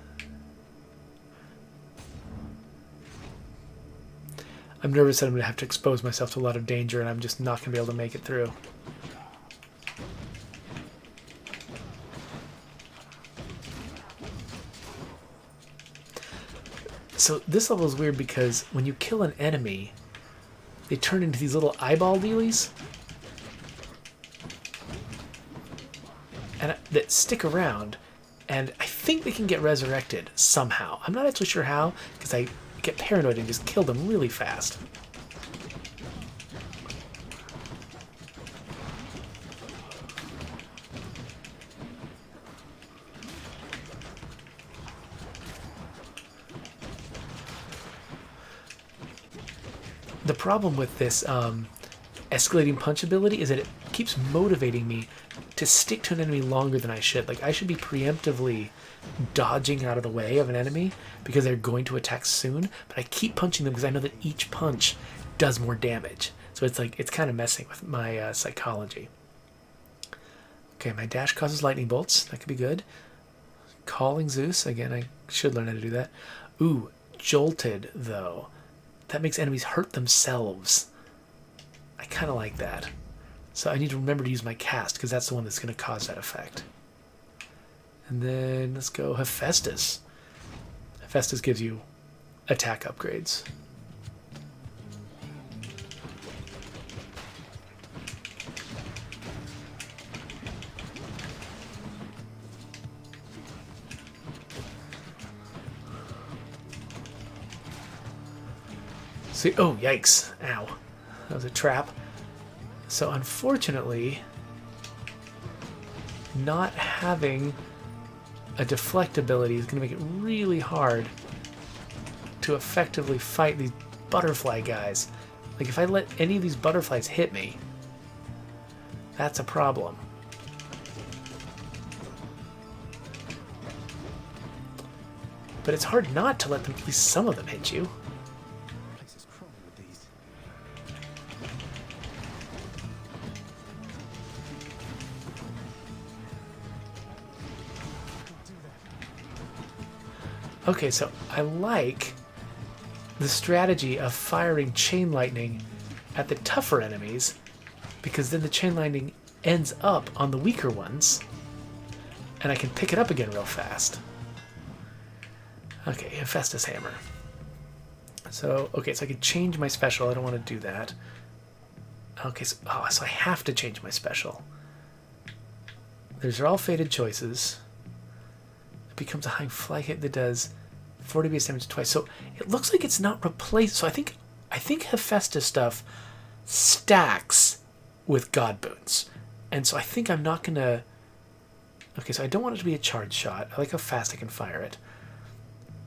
I'm nervous that I'm going to have to expose myself to a lot of danger and I'm just not going to be able to make it through. So this level is weird because when you kill an enemy, they turn into these little eyeball dealies and that stick around, and I think they can get resurrected somehow. I'm not actually sure how, because I get paranoid and just kill them really fast. The problem with this escalating punch ability is that it keeps motivating me to stick to an enemy longer than I should. Like, I should be preemptively dodging out of the way of an enemy because they're going to attack soon, but I keep punching them because I know that each punch does more damage. So it's like, it's kind of messing with my psychology. Okay, my dash causes lightning bolts. That could be good. Calling Zeus. Again, I should learn how to do that. Ooh, jolted, though. That makes enemies hurt themselves. I kind of like that. So I need to remember to use my cast, because that's the one that's going to cause that effect. And then let's go Hephaestus. Hephaestus gives you attack upgrades. See, oh, yikes. Ow. That was a trap. So unfortunately, not having a deflect ability is going to make it really hard to effectively fight these butterfly guys. Like, if I let any of these butterflies hit me, that's a problem. But it's hard not to let them, at least some of them, hit you. Okay, so I like the strategy of firing chain lightning at the tougher enemies, because then the chain lightning ends up on the weaker ones, and I can pick it up again real fast. Okay, Hephaestus Hammer. So, okay, so I can change my special. I don't want to do that. Okay, so I have to change my special. These are all fated choices. It becomes a high fly hit that does 40 base damage twice. So it looks like it's not replaced. So I think Hephaestus stuff stacks with God boons. And so I think I'm not going to... Okay, so I don't want it to be a charge shot. I like how fast I can fire it.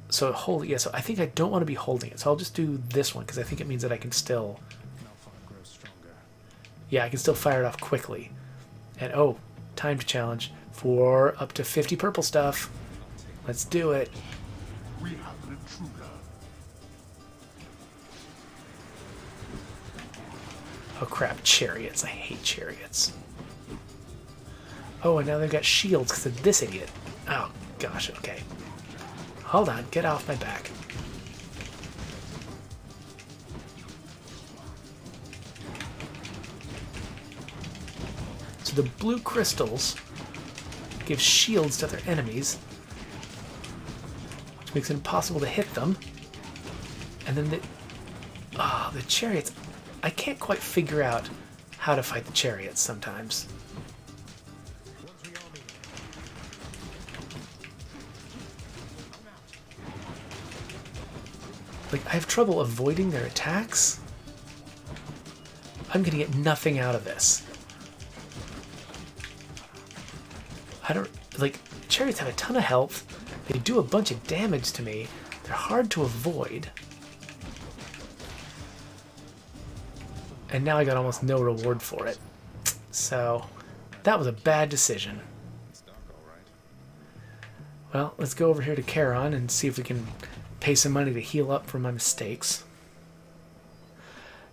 So so I think I don't want to be holding it. So I'll just do this one because I think it means that I can still... Yeah, I can still fire it off quickly. And oh, timed challenge for up to 50 purple stuff. Let's do it. We have an intruder. Oh crap, chariots. I hate chariots. Oh, and now they've got shields because of this idiot. Oh gosh, okay. Hold on, get off my back. So the blue crystals give shields to their enemies, which makes it impossible to hit them. And then the chariots, I can't quite figure out how to fight the chariots sometimes. Like, I have trouble avoiding their attacks. I'm gonna get nothing out of this. I don't, like, chariots have a ton of health. They do a bunch of damage to me. They're hard to avoid. And now I got almost no reward for it. So, that was a bad decision. Well, let's go over here to Charon and see if we can pay some money to heal up for my mistakes.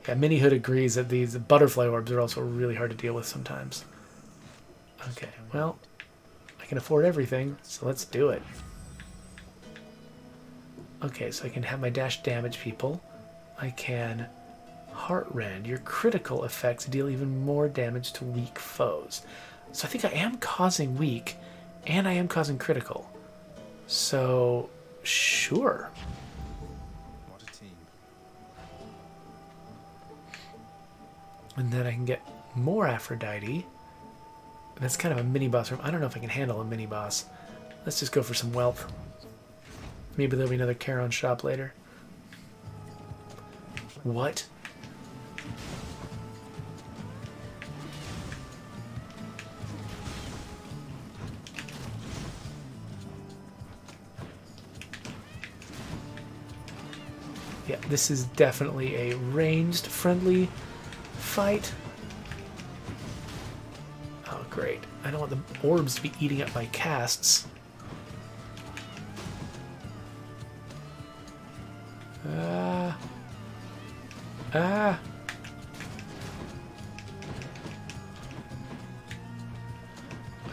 Yeah, Minihood agrees that these butterfly orbs are also really hard to deal with sometimes. Okay, well, I can afford everything, so let's do it. Okay, so I can have my dash damage people. I can heart rend. Your critical effects deal even more damage to weak foes. So I think I am causing weak, and I am causing critical. So, sure. What a team. And then I can get more Aphrodite. That's kind of a mini-boss room. I don't know if I can handle a mini-boss. Let's just go for some wealth. Maybe there'll be another Charon shop later. What? Yeah, this is definitely a ranged friendly fight. Oh, great. I don't want the orbs to be eating up my casts.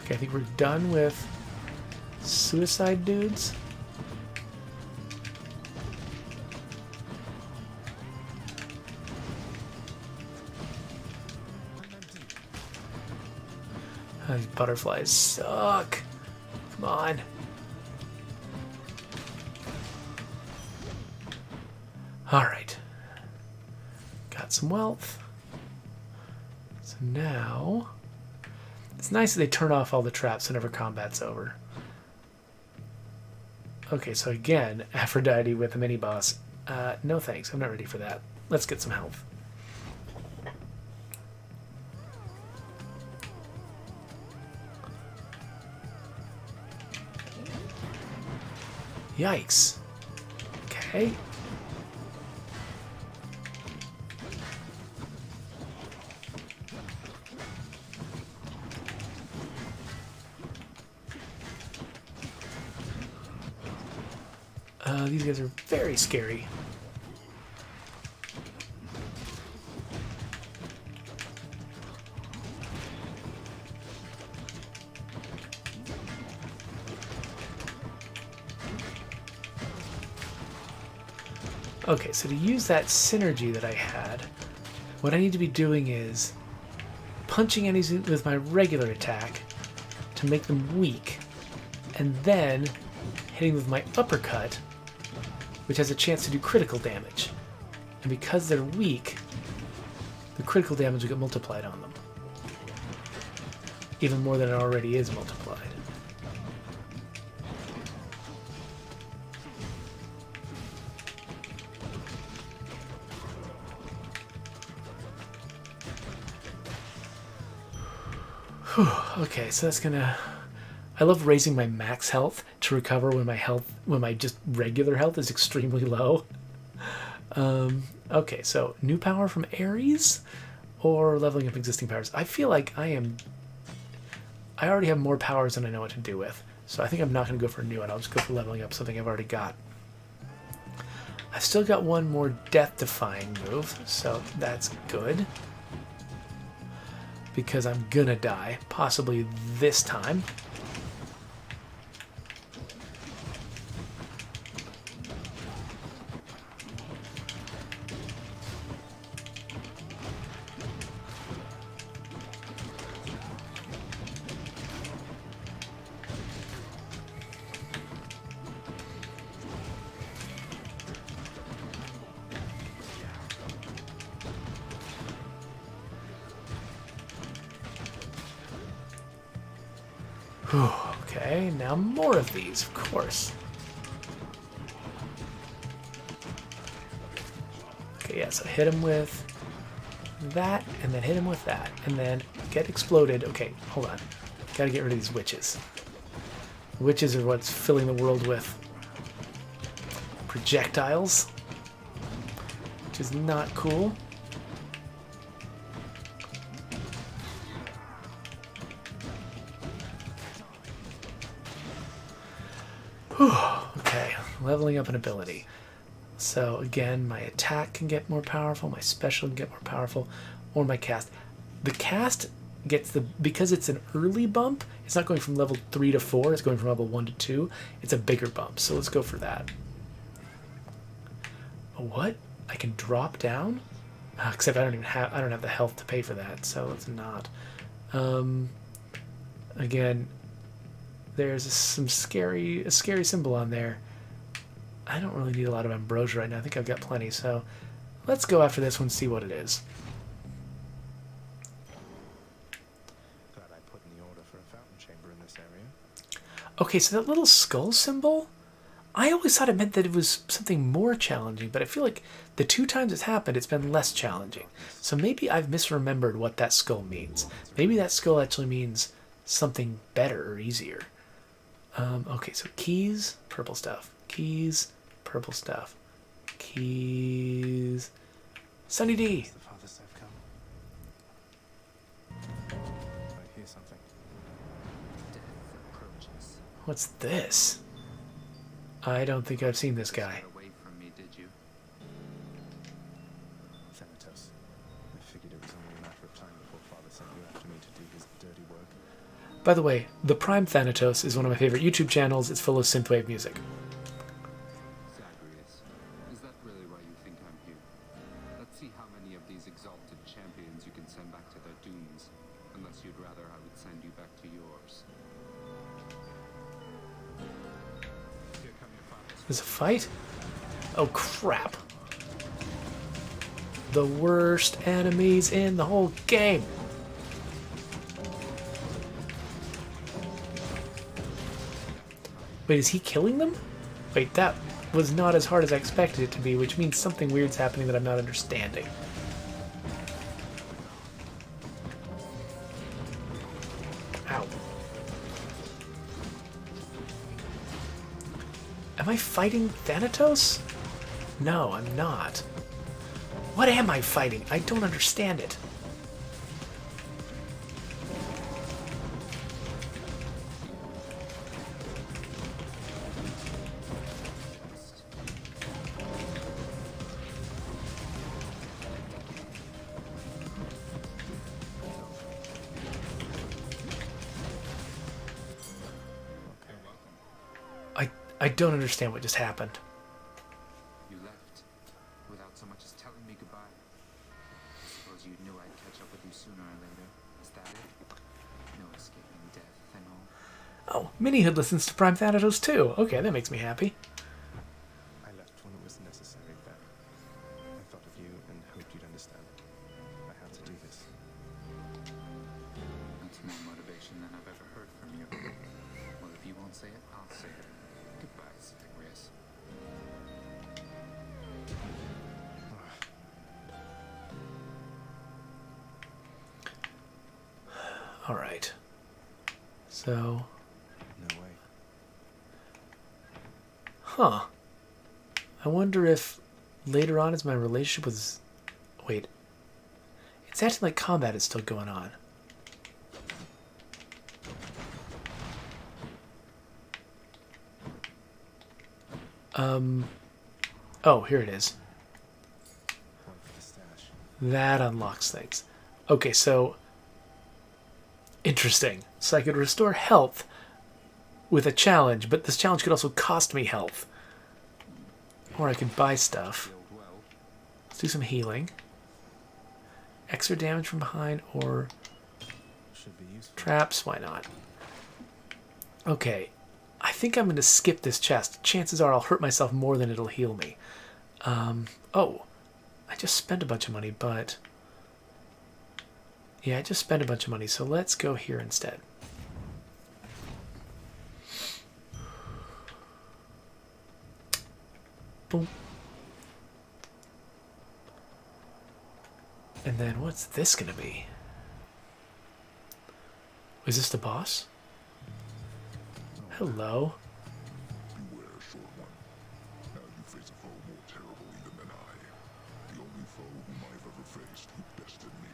Okay, I think we're done with suicide dudes. Oh, these butterflies suck. Come on. Alright. Got some wealth. So now... It's nice that they turn off all the traps whenever combat's over. Okay, so again, Aphrodite with a mini-boss. No thanks, I'm not ready for that. Let's get some health. Yikes. Okay. These guys are very scary. Okay, so to use that synergy that I had, what I need to be doing is punching enemies with my regular attack to make them weak, and then hitting with my uppercut, which has a chance to do critical damage. And because they're weak, the critical damage will get multiplied on them. Even more than it already is multiplied. Okay, so that's gonna... I love raising my max health to recover when my just regular health is extremely low. Okay, so new power from Ares or leveling up existing powers. I feel like I already have more powers than I know what to do with. So I think I'm not going to go for a new one. I'll just go for leveling up something I've already got. I've still got one more death-defying move, so that's good. Because I'm gonna die, possibly this time. Okay, now more of these, of course. Okay, yeah, so hit him with that, and then hit him with that, and then get exploded. Okay, hold on. Gotta get rid of these witches. Witches are what's filling the world with projectiles, which is not cool. Okay, leveling up an ability. So again, my attack can get more powerful, my special can get more powerful, or my cast. The cast gets because it's an early bump, it's not going from level 3 to 4, it's going from level 1 to 2. It's a bigger bump, so let's go for that. What? I can drop down? Except I don't have the health to pay for that, so let's not. Again, there's a scary symbol on there. I don't really need a lot of ambrosia right now. I think I've got plenty, so let's go after this one, see what it is. Glad I put in the order for a fountain chamber in this area. Okay, so that little skull symbol, I always thought it meant that it was something more challenging, but I feel like the 2 times it's happened, it's been less challenging. So maybe I've misremembered what that skull means. Maybe that skull actually means something better or easier. Okay, so keys, purple stuff. Keys, purple stuff. Keys. Sunny D. The farthest I've come. I hear something. Death approaches. What's this? I don't think I've seen this guy. Got away from me, did you? Thanatos. I figured it was only a matter of time before Father sent you after me to do his dirty work. By the way, the Prime Thanatos is one of my favorite YouTube channels. It's full of synthwave music. Zagreus, is that really why you think I'm here? Let's see how many of these exalted champions you can send back to their dooms, unless you'd rather I would send you back to yours. Here come your fathers. There's a fight? Oh, crap. The worst enemies in the whole game. Wait, is he killing them? Wait, that was not as hard as I expected it to be, which means something weird's happening that I'm not understanding. Ow. Am I fighting Thanatos? No, I'm not. What am I fighting? I don't understand it. I don't understand what just happened. You left, without so much as telling me goodbye. I suppose you knew I'd catch up with you sooner or later. Is that it? No escaping death and all? Oh, Minihood listens to Prime Thanatos too. Okay, that makes me happy. I left when it was necessary, but I thought of you and hoped you'd understand. I had to do this. That's more motivation than I've ever heard from you. Well, if you won't say it, I'll say it. Goodbye, Zagreus. All right. So, No way. huh. I wonder if later on as my relationship was... Wait. It's acting like combat is still going on. Oh, here it is. One for the stash. That unlocks things. Okay, so... Interesting. So I could restore health with a challenge, but this challenge could also cost me health. Or I could buy stuff. The old well. Let's do some healing. Extra damage from behind or Should be useful. traps. Why not? Okay. I think I'm going to skip this chest. Chances are I'll hurt myself more than it'll heal me. Oh. I just spent a bunch of money, but... Yeah, I just spent a bunch of money, so let's go here instead. Boom. And then what's this gonna be? Is this the boss? Hello. Beware, short one. Now you face a foe more terrible even than I. The only foe whom I've ever faced who bested me.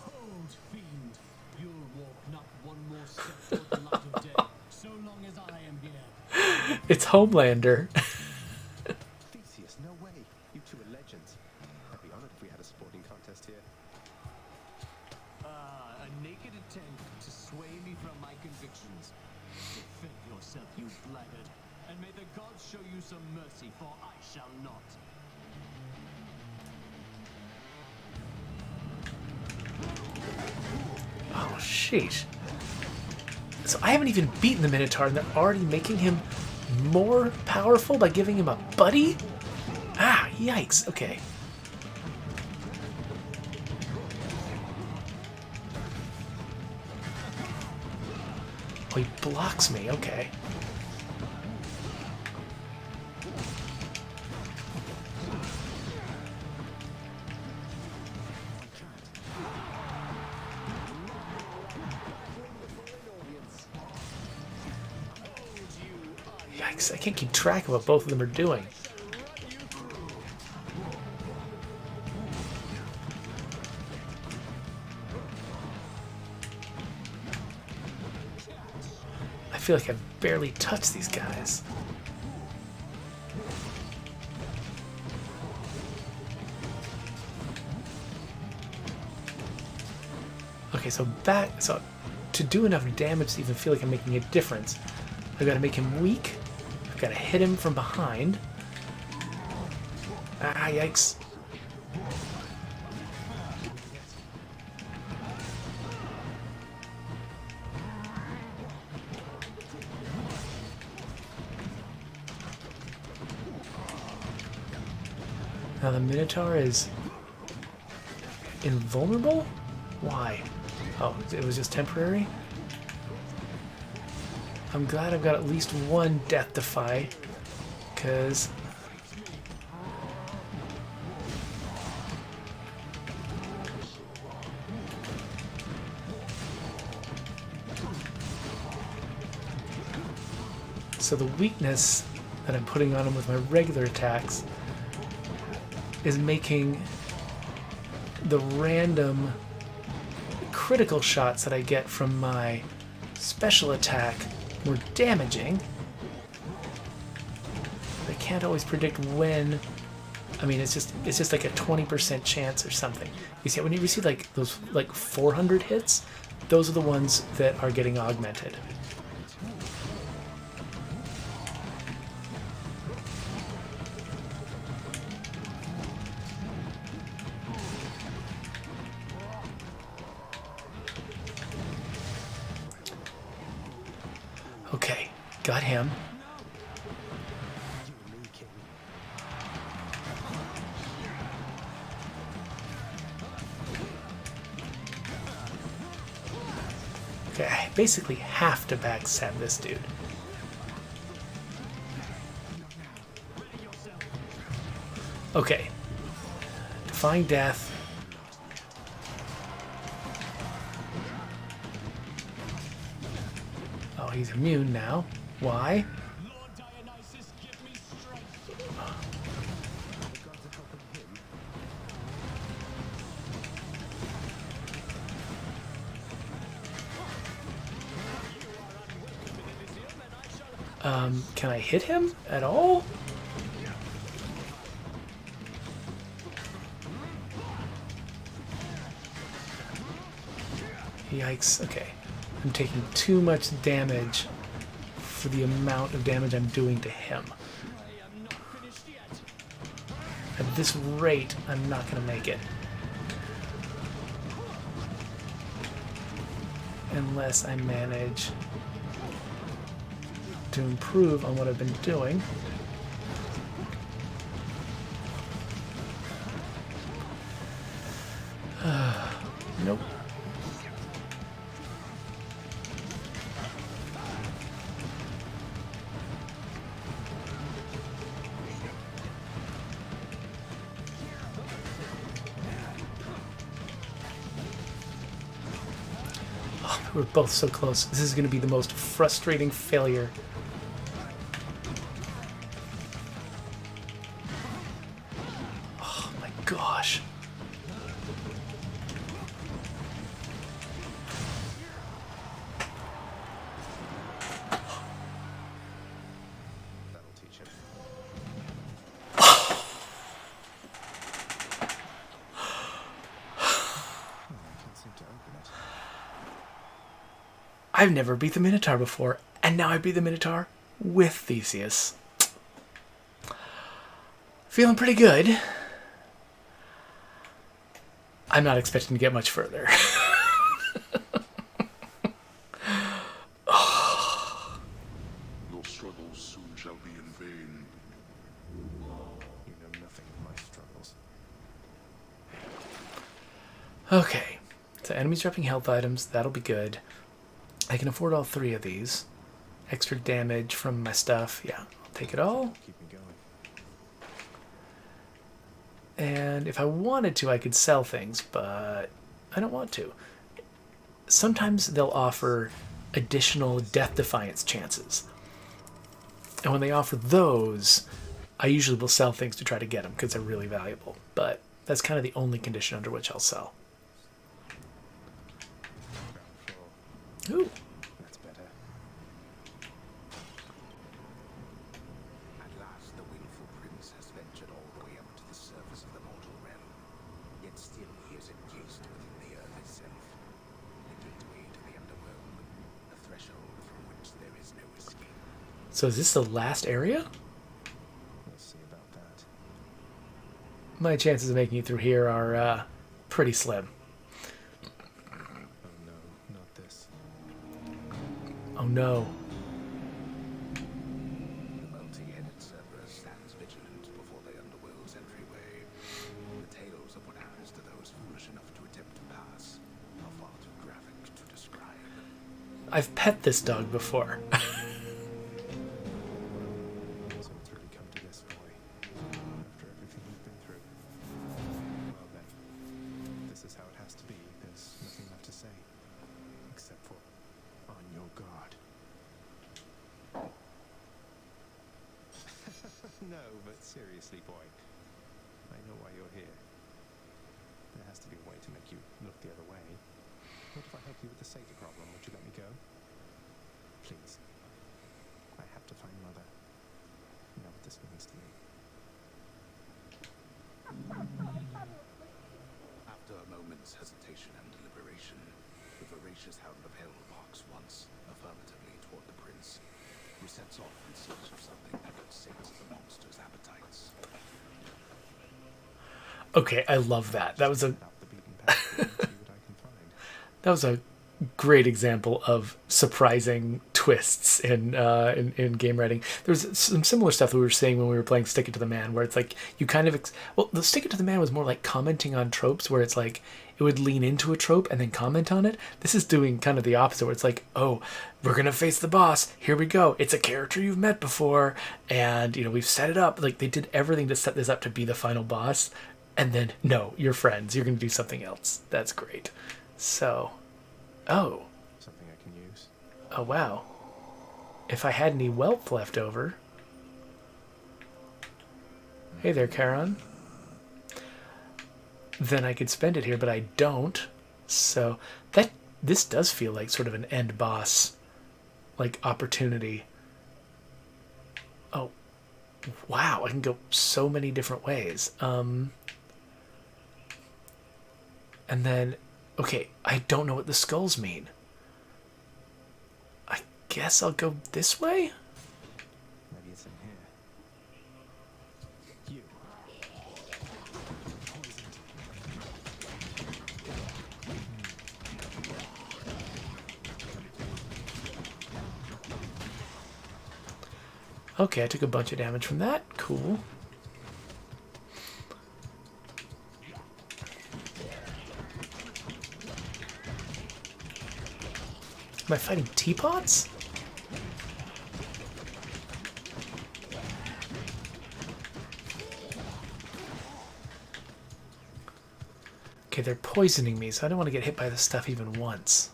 Hold, fiend. You'll walk not one more step toward the light of day, so long as I am here. It's Homelander. Theseus, no way. You two are legends. I'd be honored if we had a sporting contest here. A naked attempt to sway me from my convictions. Defend yourself, you blackguard, and may the gods show you some mercy, for I shall not. Oh, sheesh. So I haven't even beaten the Minotaur, and they're already making him more powerful by giving him a buddy? Ah, yikes. Okay. Oh, he blocks me. Okay. Yikes, I can't keep track of what both of them are doing. I feel like I've barely touched these guys. Okay, so to do enough damage to even feel like I'm making a difference, I've got to make him weak. I've got to hit him from behind. Ah, yikes. Now the Minotaur is invulnerable? Why? Oh, it was just temporary? I'm glad I've got at least one death defy, because... So the weakness that I'm putting on him with my regular attacks is making the random critical shots that I get from my special attack more damaging. I can't always predict when. I mean, it's just like a 20% chance or something. You see, when you receive like those 400 hits, those are the ones that are getting augmented. Okay, got him. Okay, I basically have to backstab this dude. Okay. Defying death. he's immune now. Why? Lord Dionysus, give me strength. The gods are helping him. Can I hit him at all? Yikes, okay. I'm taking too much damage for the amount of damage I'm doing to him. I am not finished yet. At this rate, I'm not going to make it. Unless I manage to improve on what I've been doing. Nope. Oh, we're both so close. This is going to be the most frustrating failure. Oh my gosh. That'll teach him. I can't seem to open it. I've never beat the Minotaur before, and now I beat the Minotaur with Theseus. Feeling pretty good. I'm not expecting to get much further. Your struggles soon shall be in vain. You know nothing of my struggles. Okay, so enemies dropping health items, that'll be good. I can afford all 3 of these. Extra damage from my stuff, yeah, I'll take it all. Keep me going. And if I wanted to, I could sell things, but I don't want to. Sometimes they'll offer additional death defiance chances. And when they offer those, I usually will sell things to try to get them because they're really valuable. But that's kind of the only condition under which I'll sell. Ground floor. Ooh. That's better. At last, the willful prince has ventured all the way up to the surface of the mortal realm. Yet still he is encased within the earth itself. The gateway to the underworld, a threshold from which there is no escape. So is this the last area? We'll see about that. My chances of making it through here are pretty slim. Oh no, not this. Oh no. The multi-headed Cerberus stands vigilant before the underworld's entryway. The tales of what happens to those foolish enough to attempt to pass are far too graphic to describe. I've pet this dog before. So it's really come to this, boy. After everything we've been through. Well then, this is how it has to be. There's nothing left to say. Except for, on your guard. No, but seriously, boy. I know why you're here. There has to be a way to make you look the other way. What if I help you with the Sata problem? Would you let me go? Please. I have to find Mother. You know what this means to me. After a moment's hesitation and deliberation, the voracious hound of hell barks once, affirmatively toward the prince, who sets off in search of something that could sate the monster's appetites. Okay, I love that. That was a Out the beaten path and see what I can find. that was a great example of surprising twists in game writing. There's some similar stuff that we were saying when we were playing Stick It to the Man, where it's like you kind of the Stick It to the Man was more like commenting on tropes, where it's like it would lean into a trope and then comment on it. This is doing kind of the opposite, where it's like, oh, we're gonna face the boss. Here we go. It's a character you've met before, and we've set it up. Like they did everything to set this up to be the final boss, and then no, you're friends. You're gonna do something else. That's great. So, oh. Something I can use. Oh, wow. if I had any wealth left over. Hey there, Charon. Then I could spend it here, but I don't. So this does feel like sort of an end boss like opportunity. Oh, wow, I can go so many different ways. And then, okay, I don't know what the skulls mean. I guess I'll go this way? Maybe it's in here. You. Poisoned. Okay, I took a bunch of damage from that. Cool. Am I fighting teapots? Okay, they're poisoning me, so I don't want to get hit by this stuff even once.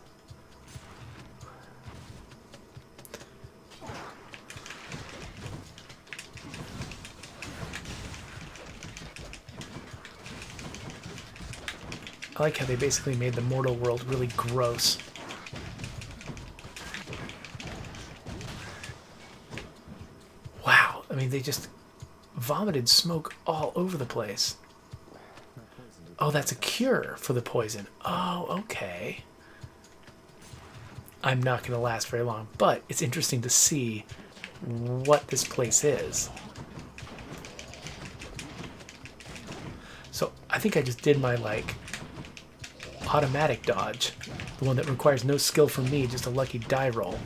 I like how they basically made the mortal world really gross. Wow, I mean, they just vomited smoke all over the place. Oh, that's a cure for the poison. Oh, okay. I'm not going to last very long, but it's interesting to see what this place is. So I think I just did my, like, automatic dodge. The one that requires no skill from me, just a lucky die roll.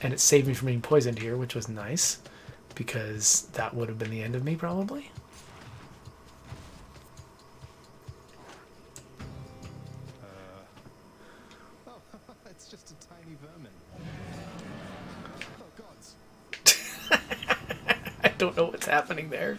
And it saved me from being poisoned here, which was nice, because that would have been the end of me, probably. Oh, it's just a tiny vermin. Oh, gods. I don't know what's happening there.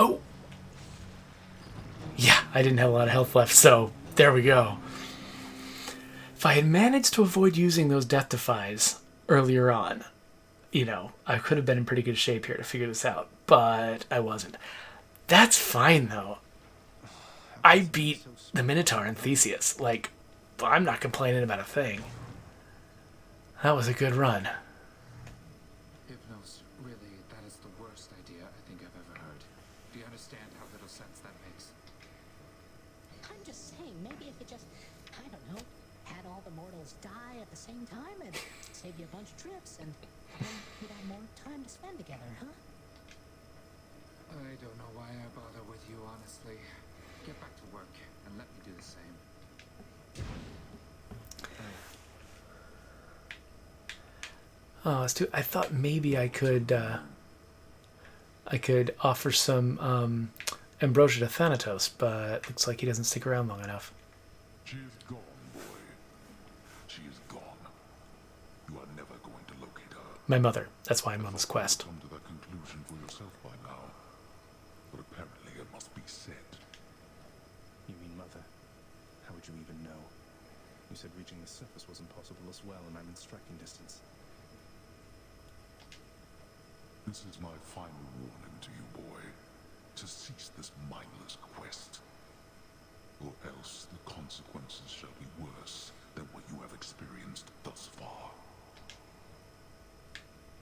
Oh! Yeah, I didn't have a lot of health left, so there we go. If I had managed to avoid using those death defies earlier on, you know, I could have been in pretty good shape here to figure this out, but I wasn't. That's fine, though. I beat the Minotaur and Theseus. Like, I'm not complaining about a thing. That was a good run. Hypnos, really, that is the worst idea I think I've ever heard. Do you understand how little sense that makes? I'm just saying, maybe if you just, I don't know, had all the mortals die at the same time, it'd save you a bunch of trips, and then you'd have more time to spend together, huh? I don't know why I bother with you, honestly. Get back to work and let me do the same. Oh, I thought maybe I could offer some ambrosia to Thanatos, but looks like he doesn't stick around long enough. She is gone, boy. She is gone. You are never going to locate her. My mother. That's why I'm on this quest. Come to that conclusion for yourself by now. But apparently it must be said. You mean mother? How would you even know? You said reaching the surface was impossible as well, and I'm in striking distance. This is my final warning to you, boy. To cease this mindless quest. Or else the consequences shall be worse than what you have experienced thus far.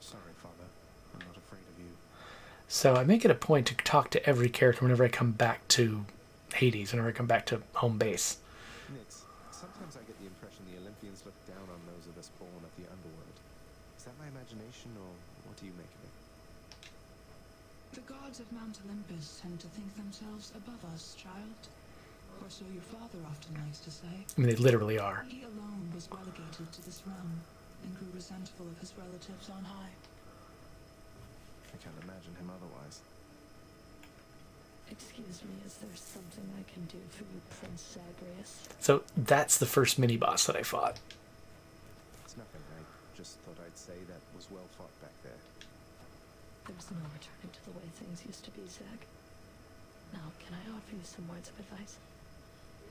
Sorry, Father. I'm not afraid of you. So I make it a point to talk to every character whenever I come back to Hades, whenever I come back to home base. Nix, sometimes I get the impression the Olympians look down on those of us born of the underworld. Is that my imagination, or what do you make of it? The gods of Mount Olympus tend to think themselves above us, child. Or so your father often likes to say. I mean, they literally are. He alone was relegated to this realm and grew resentful of his relatives on high. I can't imagine him otherwise. Excuse me, is there something I can do for you, Prince Zagreus? So that's the first mini-boss that I fought. It's nothing, I just thought I'd say that was well fought back there. There's no returning to the way things used to be, Zag. Now, can I offer you some words of advice?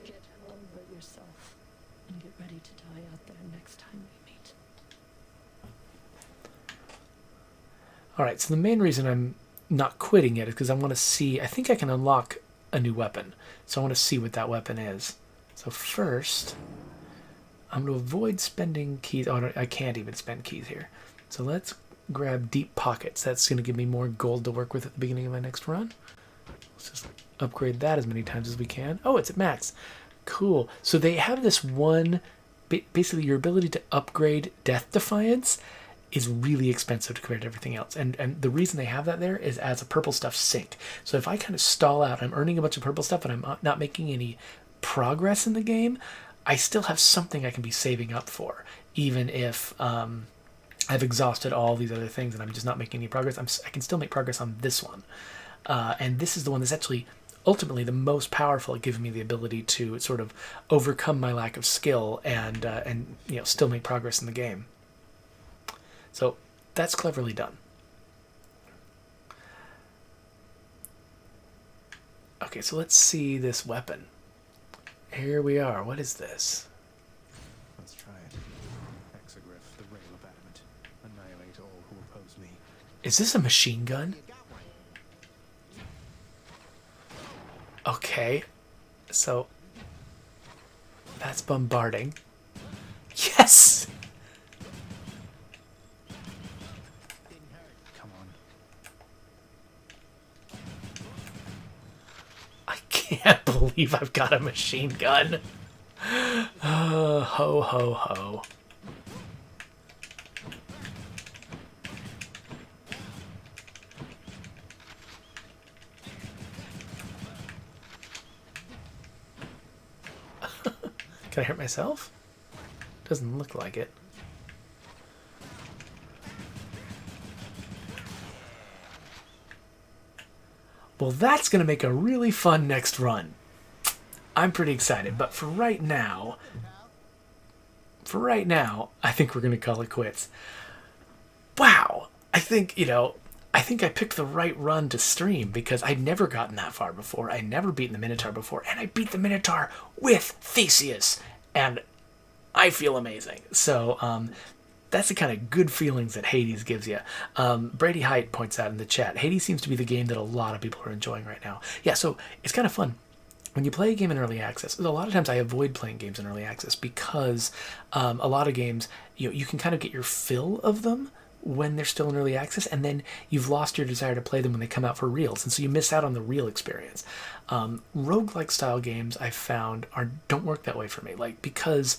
Get over yourself and get ready to die out there next time we meet. Alright, so the main reason I'm not quitting it is because I want to see, I think I can unlock a new weapon. So I want to see what that weapon is. So first, I'm going to avoid spending keys. Oh, no, I can't even spend keys here. So let's grab Deep Pockets. That's going to give me more gold to work with at the beginning of my next run. Let's just upgrade that as many times as we can. Oh, it's at max. Cool. So they have this one, basically your ability to upgrade Death Defiance is really expensive to compare to everything else. And the reason they have that there is as a purple stuff sink. So if I kind of stall out, I'm earning a bunch of purple stuff and I'm not making any progress in the game, I still have something I can be saving up for, even if I've exhausted all these other things and I'm just not making any progress. I can still make progress on this one. And this is the one that's actually ultimately the most powerful at giving me the ability to sort of overcome my lack of skill and you know, still make progress in the game. So that's cleverly done. Okay, so let's see this weapon. Here we are. What is this? Let's try it. Exogryph, the rail of adamant. Annihilate all who oppose me. Is this a machine gun? Okay, so that's bombarding. Yes! Come on. I can't believe I've got a machine gun. Ho, ho, ho. Can I hurt myself? Doesn't look like it. Well, that's going to make a really fun next run. I'm pretty excited, but for right now, I think we're going to call it quits. Wow. I think I picked the right run to stream because I'd never gotten that far before. I'd never beaten the Minotaur before, and I beat the Minotaur with Theseus, and I feel amazing. So that's the kind of good feelings that Hades gives you. Brady Height points out in the chat, Hades seems to be the game that a lot of people are enjoying right now. Yeah, so it's kind of fun. When you play a game in early access, a lot of times I avoid playing games in early access because a lot of games, you can kind of get your fill of them when they're still in early access, and then you've lost your desire to play them when they come out for reals, and so you miss out on the real experience. Roguelike style games I've found don't work that way for me, like because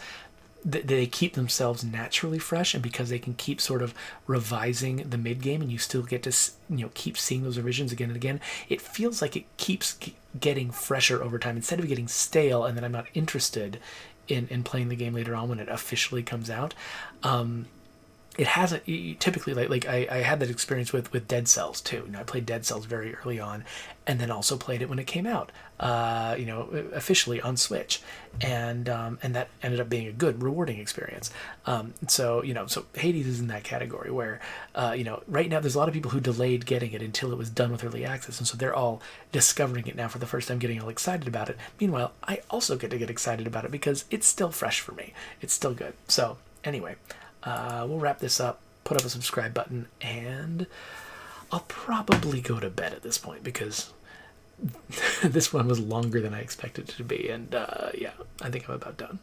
they keep themselves naturally fresh, and because they can keep sort of revising the mid game, and you still get to keep seeing those revisions again and again. It feels like it keeps getting fresher over time instead of getting stale, and then I'm not interested in playing the game later on when it officially comes out. It hasn't typically like I had that experience with Dead Cells too. I played Dead Cells very early on, and then also played it when it came out, officially on Switch, and that ended up being a good, rewarding experience. So Hades is in that category where right now there's a lot of people who delayed getting it until it was done with early access, and so they're all discovering it now for the first time, getting all excited about it. Meanwhile, I also get to get excited about it because it's still fresh for me. It's still good. So anyway. We'll wrap this up, put up a subscribe button, and I'll probably go to bed at this point because this one was longer than I expected it to be, and yeah, I think I'm about done.